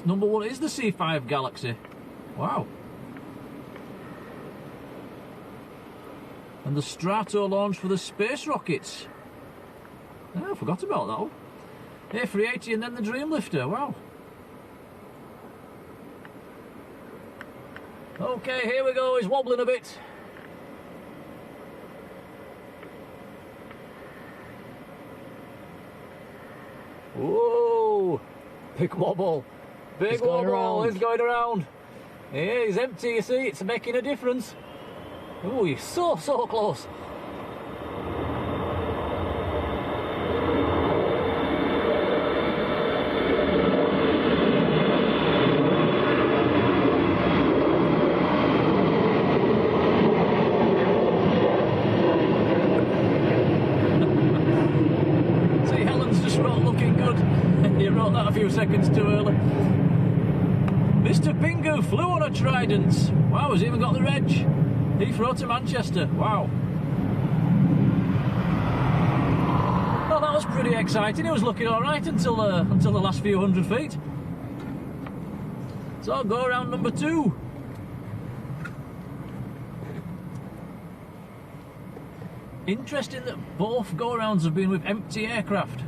number one is the C5 Galaxy. Wow. And the Strato launch for the space rockets. Oh, I forgot about that one. A380 and then the Dreamlifter. Wow. Okay, here we go. He's wobbling a bit. Whoa! Big wobble. Big wobble. He's going around. Yeah, he's empty, you see. It's making a difference. Oh, you're so close. See, Helen's just wrote looking good. You wrote that a few seconds too early. Mr. Pingu flew on a Trident. Wow, he's even got the reg. Heathrow to Manchester. Wow. Well, that was pretty exciting. It was looking all right until the last few hundred feet. So I'll go around number 2. Interesting that both go-arounds have been with empty aircraft.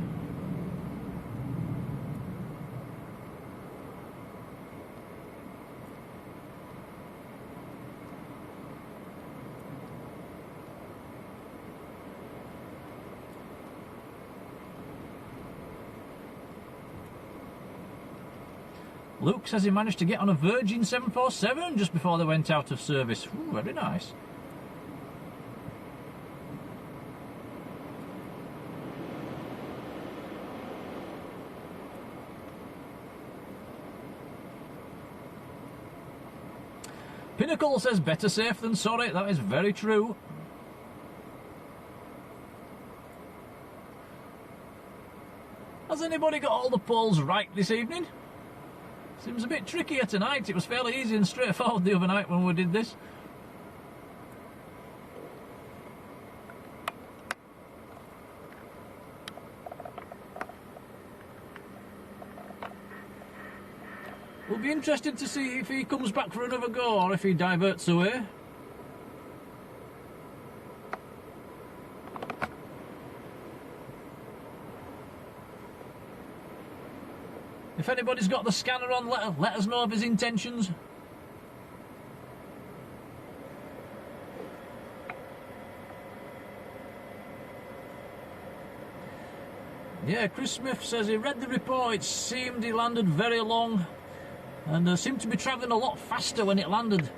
Luke says he managed to get on a Virgin 747 just before they went out of service. Ooh, very nice. Pinnacle says better safe than sorry. That is very true. anybody got all the polls right this evening? Seems a bit trickier tonight. It was fairly easy and straightforward the other night when we did this. It'll be interesting to see if he comes back for another go or if he diverts away. If anybody's got the scanner on, let us know of his intentions. Yeah, Chris Smith says he read the report. It seemed he landed very long and seemed to be travelling a lot faster when it landed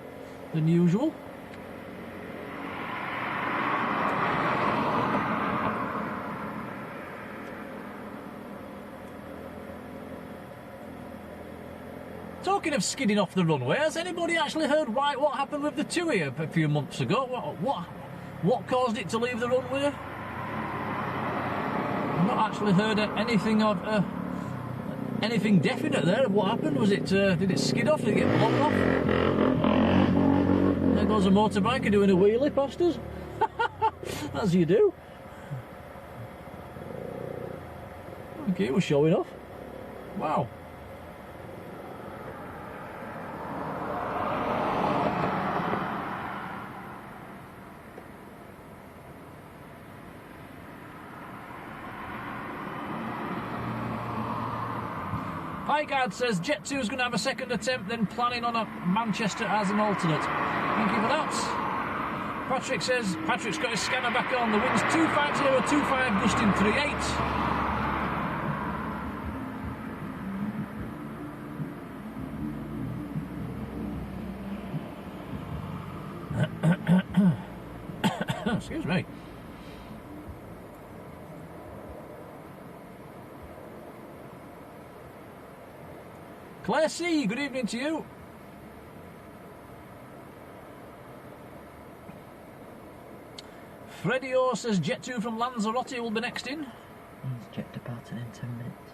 than usual. Talking of skidding off the runway, has anybody actually heard what happened with the TUI a few months ago? What caused it to leave the runway? I've not actually heard anything of anything definite there of what happened. Was it did it skid off? Did it get blown off? There goes a motorbiker doing a wheelie past us. As you do. Okay, we're showing off. Wow. Highguard says Jet 2 is going to have a second attempt, then planning on a Manchester as an alternate. Thank you for that. Patrick says Patrick's got his scanner back on. The wind's 25025, gusting 38. Excuse me. Claire C, good evening to you. Freddie O says Jet 2 from Lanzarote will be next in. He's checked departing in 10 minutes.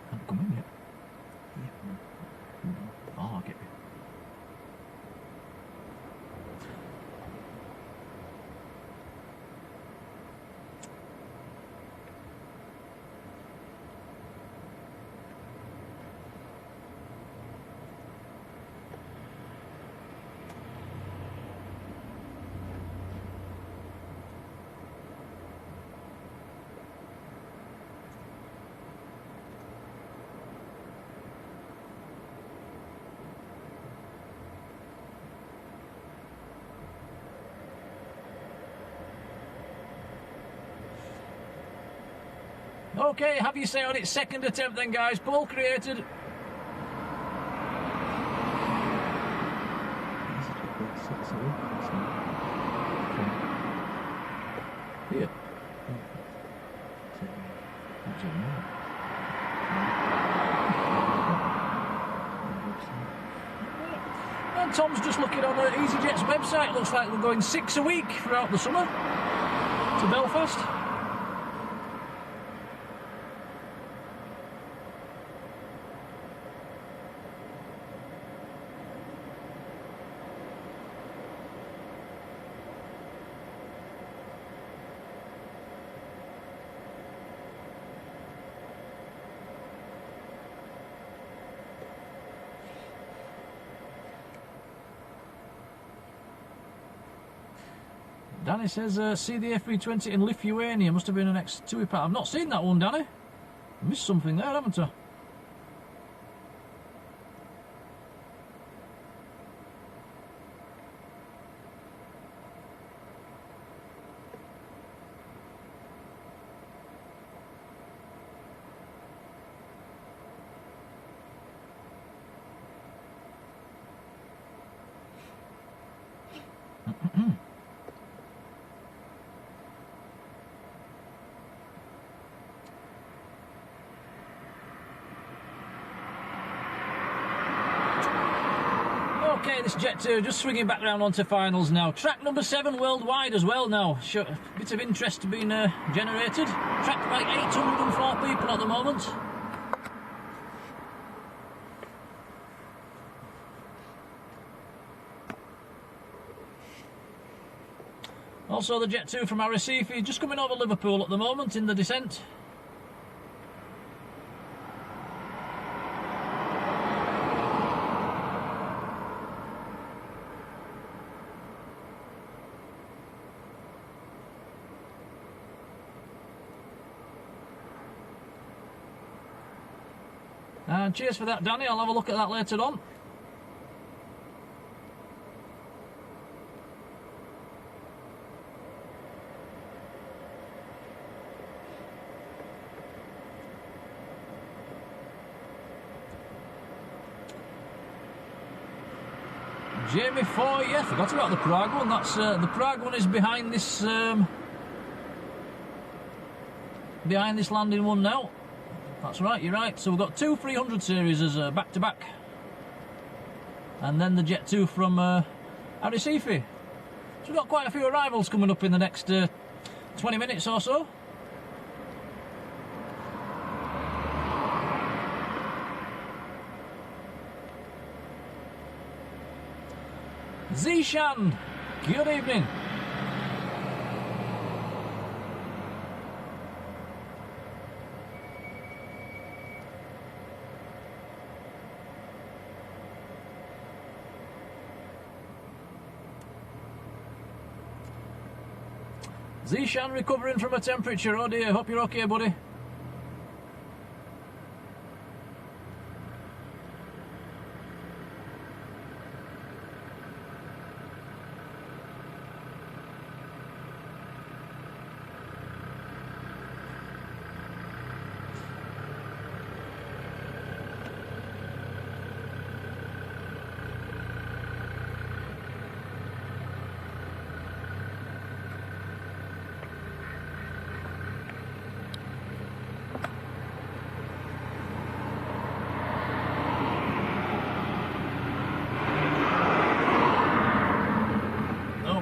Haven't come in yet. Oh, I'll get you. Okay, have you say on its second attempt then, guys. Poll created. Here. And Tom's just looking on EasyJet's website. Looks like we're going 6 a week throughout the summer to Belfast. Danny says, see the F320 in Lithuania. Must have been an ex-TUI part. I've not seen that one, Danny. I missed something there, haven't I? Okay, this Jet 2 just swinging back round onto finals now. Track number 7 worldwide as well now. Bit of interest being generated. Tracked by 804 people at the moment. Also the Jet 2 from Arrecife, just coming over Liverpool at the moment in the descent. And cheers for that, Danny. I'll have a look at that later on. Jamie Foy, yeah, forgot about the Prague one. That's the Prague one is behind this landing one now. That's right, you're right. So we've got 2 300 series as back to back, and then the Jet 2 from Arrecife. So we've got quite a few arrivals coming up in the next 20 minutes or so. Zishan, good evening. Zishan recovering from a temperature, oh dear, hope you're okay, buddy.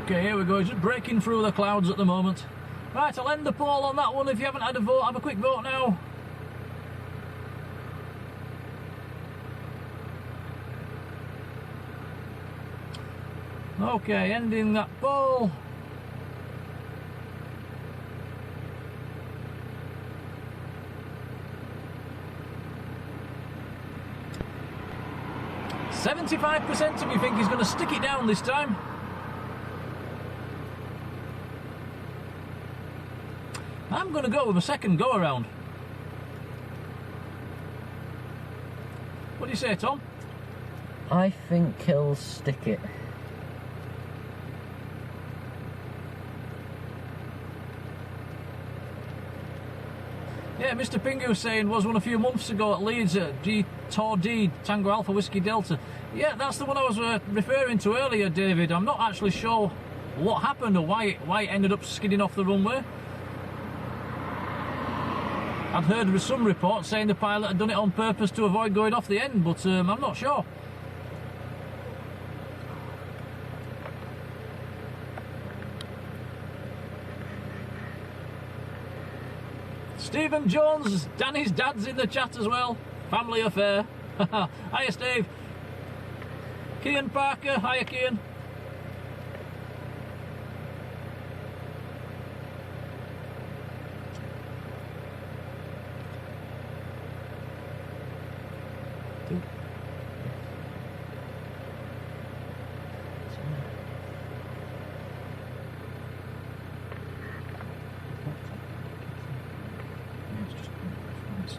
Okay, here we go, just breaking through the clouds at the moment. Right, I'll end the poll on that one. If you haven't had a vote, have a quick vote now. Okay, ending that poll. "75% of you think he's going to stick it down this time." I'm going to go with a second go around. What do you say, Tom? I think he'll stick it. Yeah, Mr. Thankyou saying was one a few months ago at Leeds at Tor D, Tango Alpha Whiskey Delta. Yeah, that's the one I was referring to earlier, David. I'm not actually sure what happened or why it ended up skidding off the runway. I'd heard some reports saying the pilot had done it on purpose to avoid going off the end, but I'm not sure. Stephen Jones, Danny's dad's in the chat as well. Family affair. Hiya, Steve. Kian Parker, hiya, Kian.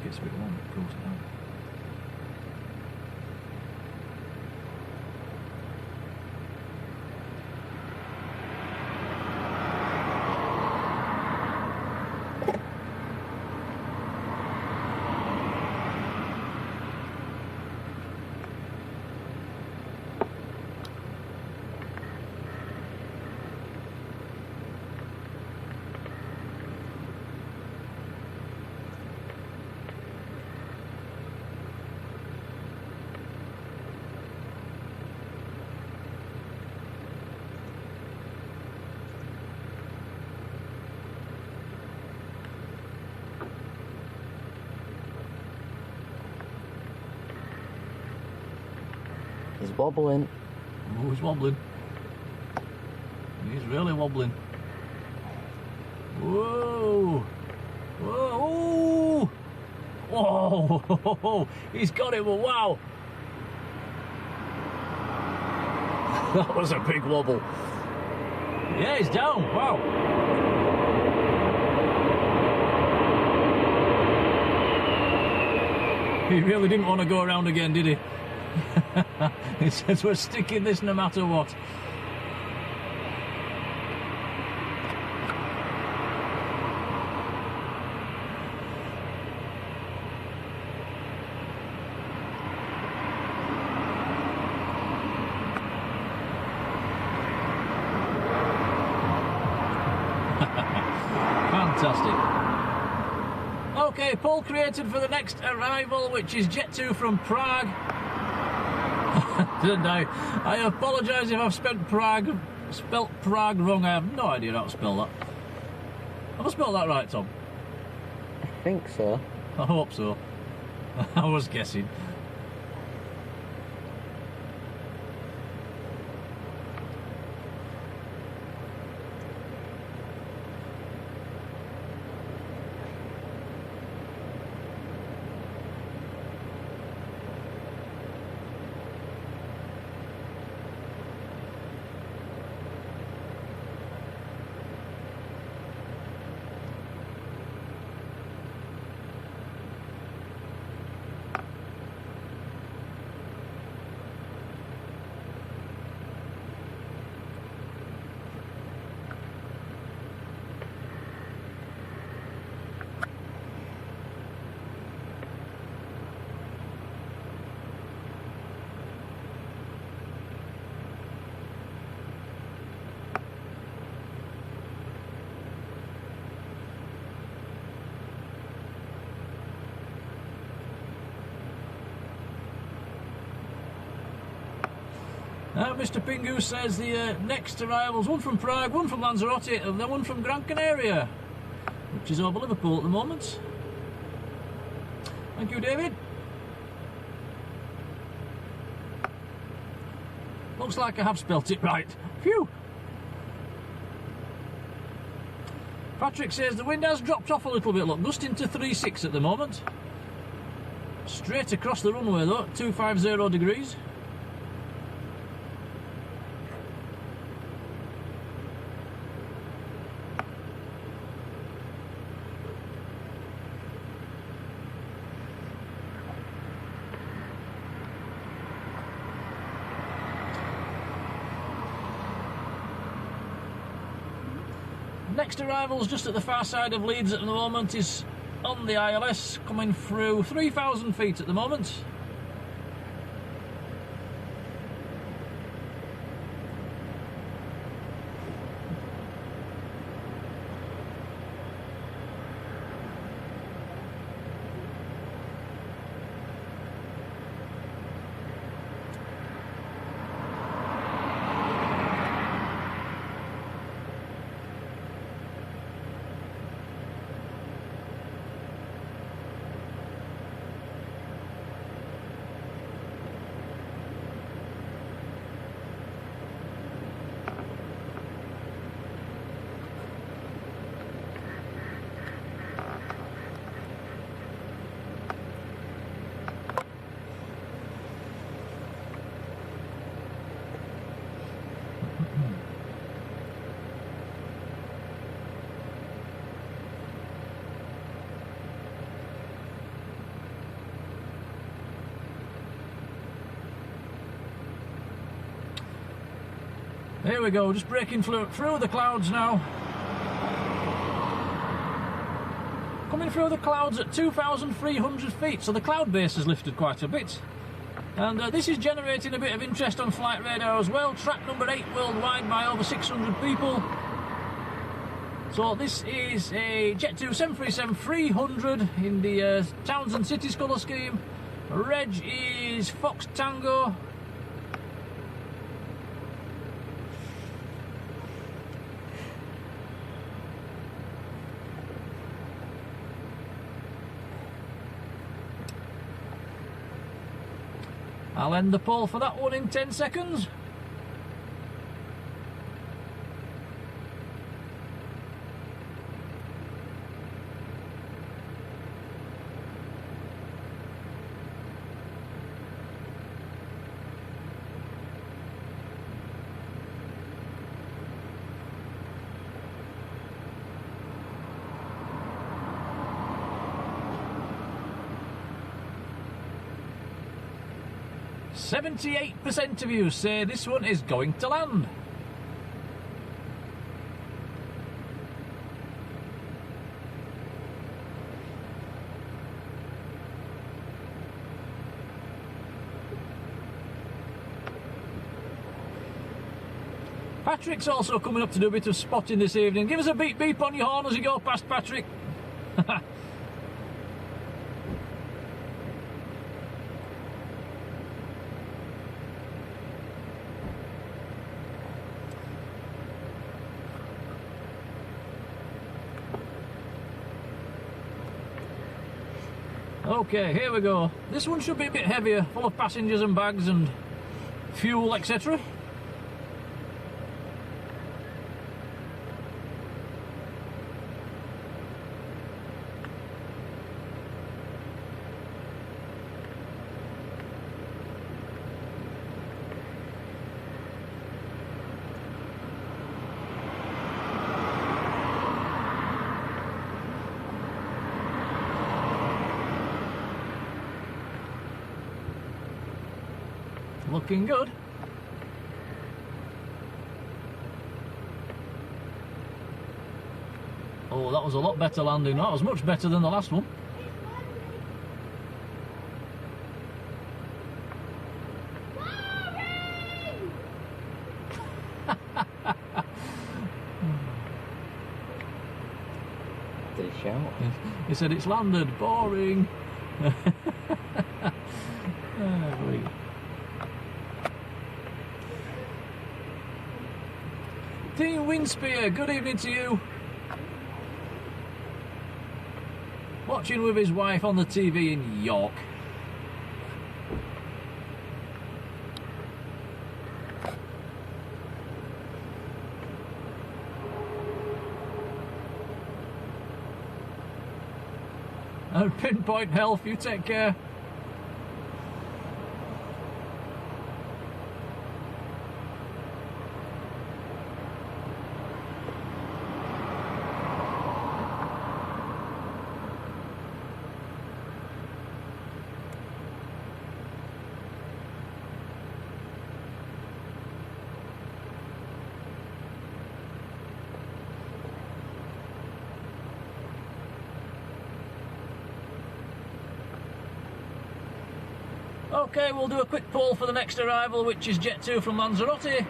Gets a bit warm, it cools it down. He's wobbling. Oh, he's wobbling. He's really wobbling. Whoa! Whoa! Whoa! He's got it, but wow! That was a big wobble. Yeah, he's down. Wow. He really didn't want to go around again, did he? He says we're sticking this no matter what. Fantastic. Okay, poll created for the next arrival, which is Jet 2 from Prague. Didn't I? I apologise if I've spelt Prague wrong. I have no idea how to spell that. Have I spelled that right, Tom? I think so. I hope so. I was guessing. Mr. Pingu says the next arrivals, one from Prague, one from Lanzarote, and then one from Gran Canaria, which is over Liverpool at the moment. Thank you, David. Looks like I have spelt it right. Phew! Patrick says the wind has dropped off a little bit, look, gusting to 3.6 at the moment. Straight across the runway though, 250 degrees. Next arrival's just at the far side of Leeds at the moment, is on the ILS, coming through 3,000 feet at the moment. Here we go, just breaking through the clouds now. Coming through the clouds at 2,300 feet, so the cloud base has lifted quite a bit. And this is generating a bit of interest on flight radar as well. Track number 8 worldwide by over 600 people. So this is a Jet 2 737-300 in the Townsend Cities colour scheme. Reg is Fox Tango. I'll end the poll for that one in 10 seconds. %78% of you say this one is going to land. Patrick's also coming up to do a bit of spotting this evening. Give us a beep beep on your horn as you go past, Patrick. Okay, here we go. This one should be a bit heavier, full of passengers and bags and fuel, etc. Looking good. Oh, that was a lot better landing. That was much better than the last one. Did he shout? He said it's landed. Boring. Dean Winspear, good evening to you. Watching with his wife on the TV in York. And Pinpoint Health, you take care. Okay, we'll do a quick poll for the next arrival, which is Jet 2 from Lanzarote.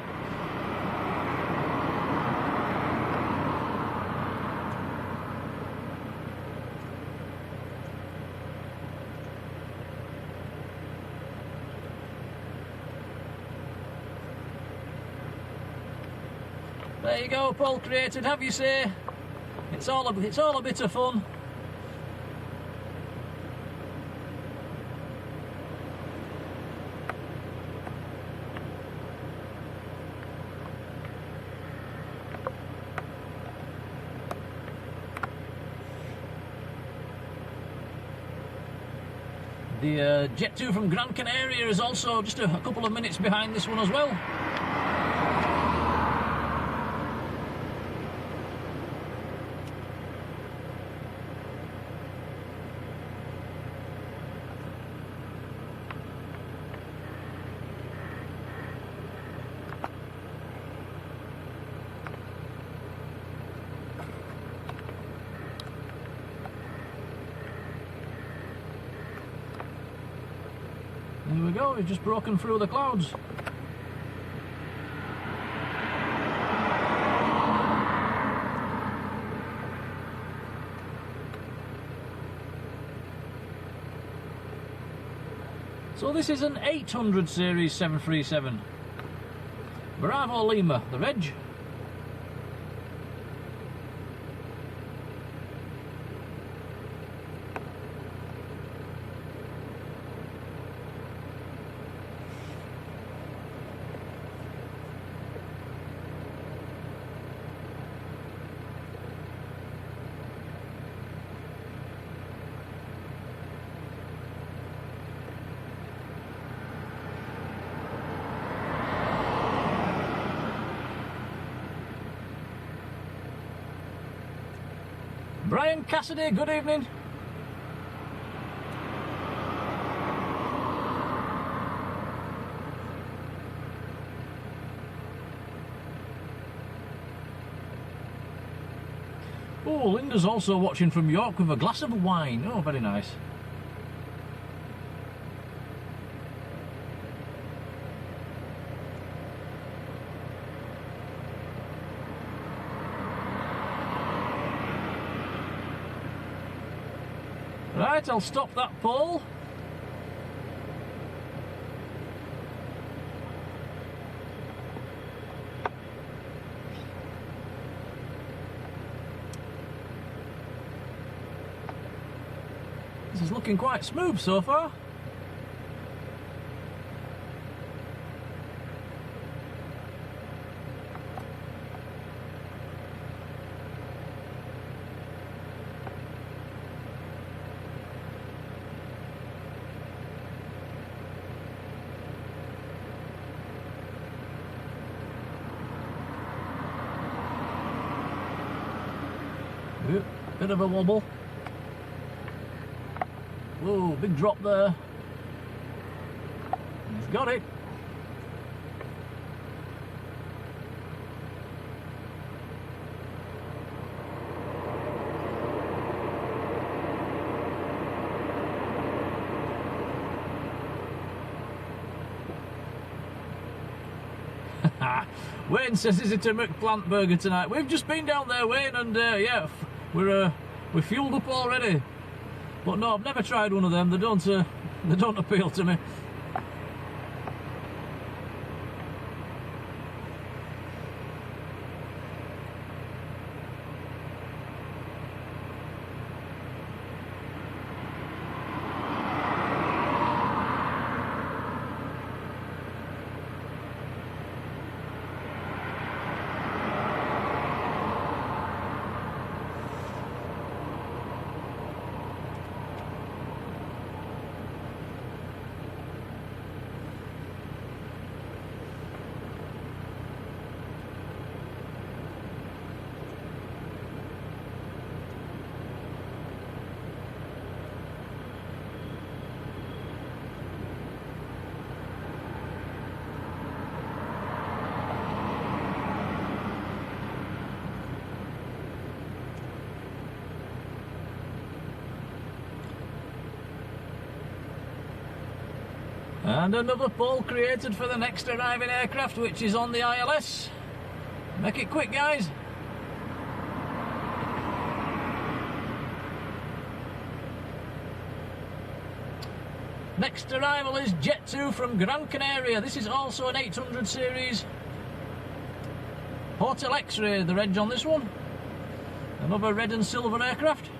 There you go, poll created. Have you say? It's all a bit of fun. The Jet 2 from Gran Canaria is also just a couple of minutes behind this one as well. There we go, we've just broken through the clouds. So this is an 800 series 737. Bravo Lima, the reg. Brian Cassidy, good evening. Oh, Linda's also watching from York with a glass of wine. Oh, very nice. Right, I'll stop that pole. This is looking quite smooth so far. Bit of a wobble. Whoa, big drop there. He's got it. Wayne says, is it a McPlant burger tonight? We've just been down there, Wayne, and yeah, we're fueled up already. But no, I've never tried one of them. They don't appeal to me. And another pole created for the next arriving aircraft, which is on the ILS. Make it quick, guys. Next arrival is Jet 2 from Gran Canaria. This is also an 800 series. Hotel X-Ray, the reg on this one. Another red and silver aircraft.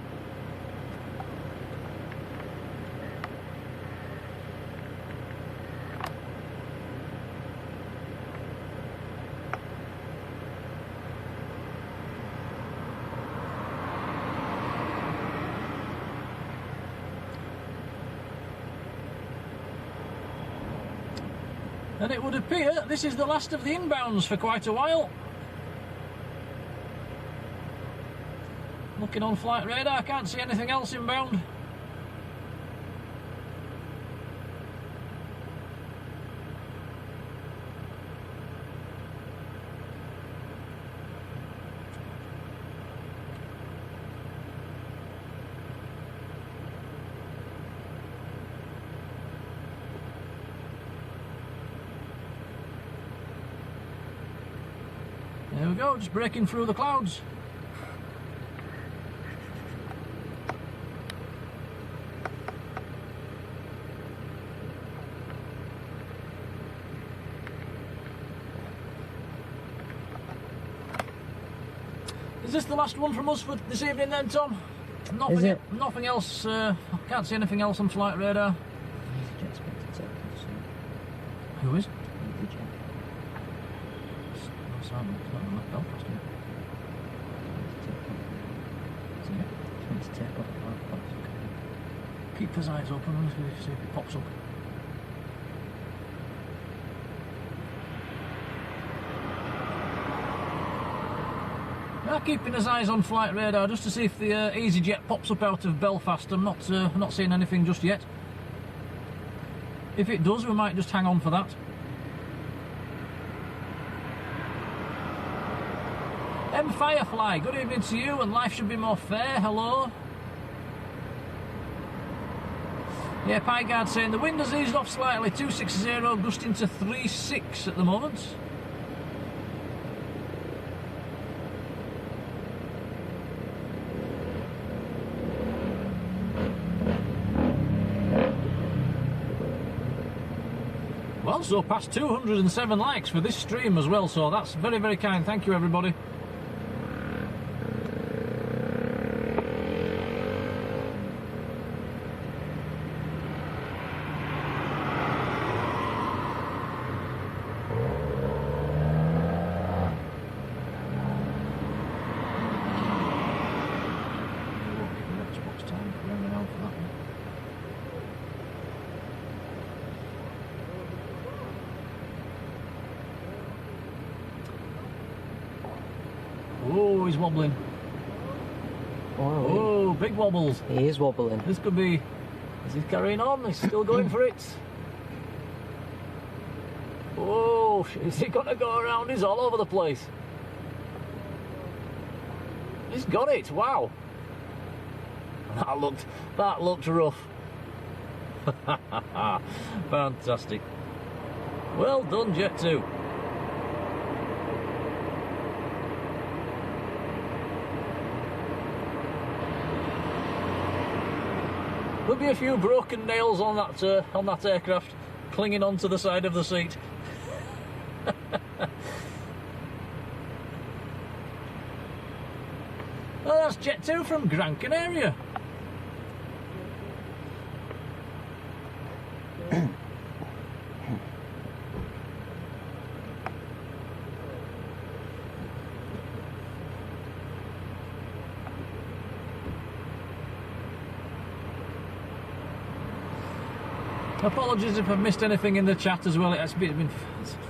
And it would appear this is the last of the inbounds for quite a while. Looking on flight radar, can't see anything else inbound. There we go, just breaking through the clouds. Is this the last one from us for this evening then, Tom? Nothing else, I can't see anything else on flight radar. Who is? Keep his eyes open and see if it pops up. Now keeping his eyes on flight radar just to see if the EasyJet pops up out of Belfast. I'm not seeing anything just yet. If it does, we might just hang on for that. Firefly, good evening to you, and life should be more fair. Hello. Yeah, Pygard saying the wind has eased off slightly, 260, gusting to 36 at the moment. Well, so past 207 likes for this stream as well, so that's very, very kind. Thank you, everybody. Oh, he's wobbling. Oh, big wobbles. He is wobbling. This could be... Is he carrying on? He's still going for it. Oh, is he going to go around? He's all over the place. He's got it. Wow. That looked rough. Fantastic. Well done, Jet 2. There'll be a few broken nails on that aircraft, clinging onto the side of the seat. Oh, that's Jet 2 from Gran Canaria. Apologies if I've missed anything in the chat as well. It's been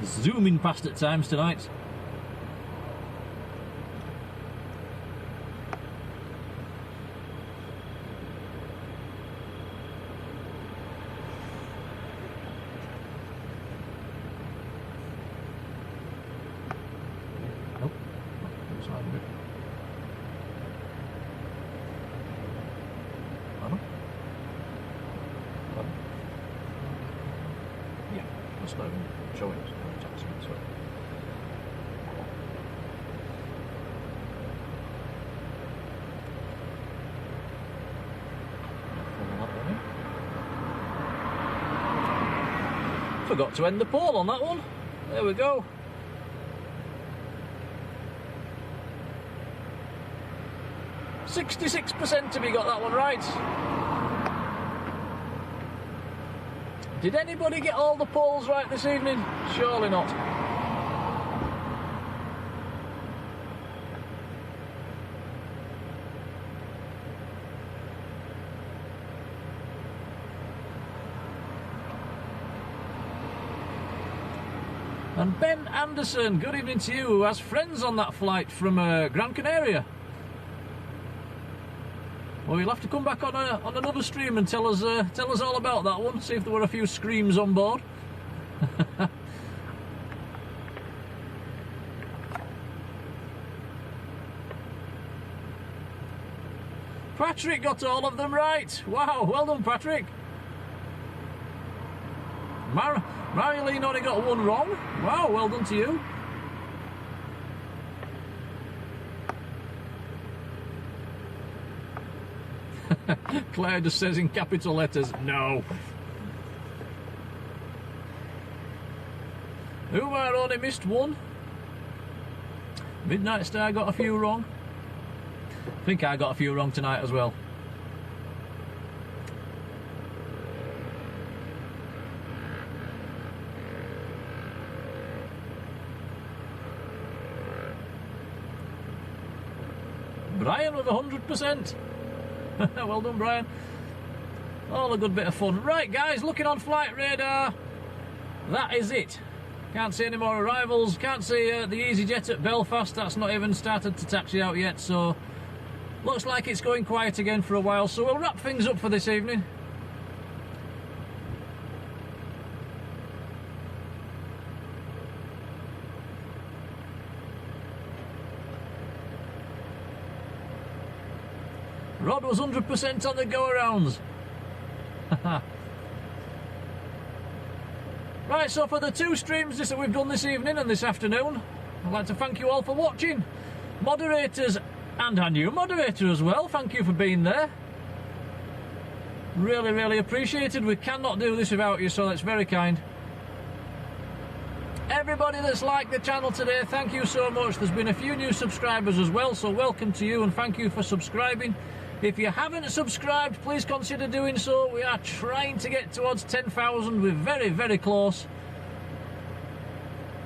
zooming past at times tonight. Nope. Inside a bit. Pardon? Pardon? Yeah, that's not even showing us. Forgot to end the poll on that one. There we go. %66% have you got that one right. Did anybody get all the polls right this evening? Surely not. And Ben Anderson, good evening to you, who has friends on that flight from Gran Canaria. Well, you'll have to come back on another stream and tell us all about that one. See if there were a few screams on board. Patrick got all of them right. Wow, well done, Patrick. Marilyn only got one wrong. Wow, well done to you. Claire just says in capital letters, no. Umar only missed one. Midnight Star got a few wrong. I think I got a few wrong tonight as well. Brian with 100%. Well done, Brian. All a good bit of fun. Right, guys, looking on flight radar. That is it. Can't see any more arrivals. Can't see the EasyJet at Belfast. That's not even started to taxi out yet, so looks like it's going quiet again for a while. So we'll wrap things up for this evening. Rod was 100% on the go-arounds. Right, so for the 2 streams that we've done this evening and this afternoon, I'd like to thank you all for watching. Moderators and our new moderator as well, thank you for being there. Really, really appreciated. We cannot do this without you, so that's very kind. Everybody that's liked the channel today, thank you so much. There's been a few new subscribers as well, so welcome to you and thank you for subscribing. If you haven't subscribed, please consider doing so. We are trying to get towards 10,000. We're very, very close.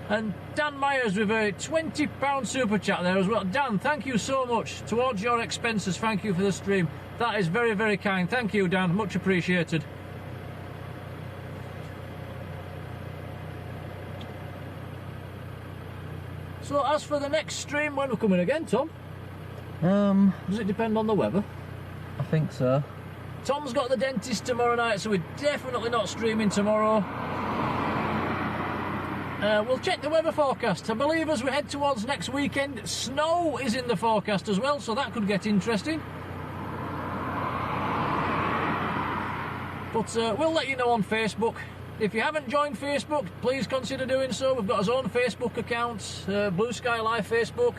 And Dan Myers with a £20 super chat there as well. Dan, thank you so much. Towards your expenses, thank you for the stream. That is very, very kind. Thank you, Dan. Much appreciated. So as for the next stream, when we're coming again, Tom? Does it depend on the weather? I think so. Tom's got the dentist tomorrow night, so we're definitely not streaming tomorrow. We'll check the weather forecast. I believe as we head towards next weekend, snow is in the forecast as well, so that could get interesting. But we'll let you know on Facebook. If you haven't joined Facebook, please consider doing so. We've got our own Facebook account, Blue Sky Live Facebook.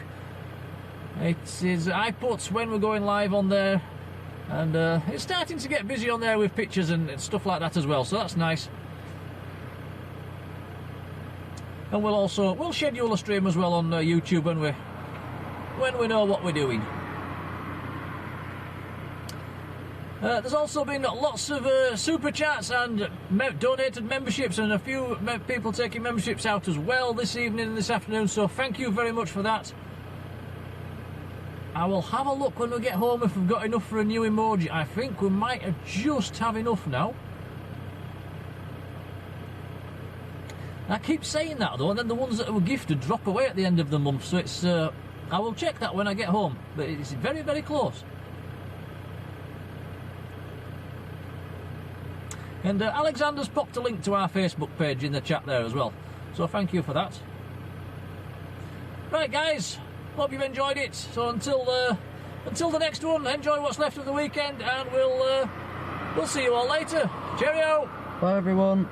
It is, I put when we're going live on there, and it's starting to get busy on there with pictures and stuff like that as well, so that's nice. And we'll schedule a stream as well on YouTube when we know what we're doing. There's also been lots of super chats and donated memberships, and a few people taking memberships out as well this evening and this afternoon, so thank you very much for that. I will have a look when we get home if we've got enough for a new emoji. I think we might just have enough now. I keep saying that though, and then the ones that were gifted drop away at the end of the month, so it's I will check that when I get home, but it's very, very close. And Alexander's popped a link to our Facebook page in the chat there as well, so thank you for that. Right guys, hope you've enjoyed it. So until the next one, enjoy what's left of the weekend, and we'll see you all later. Cheerio. Bye everyone.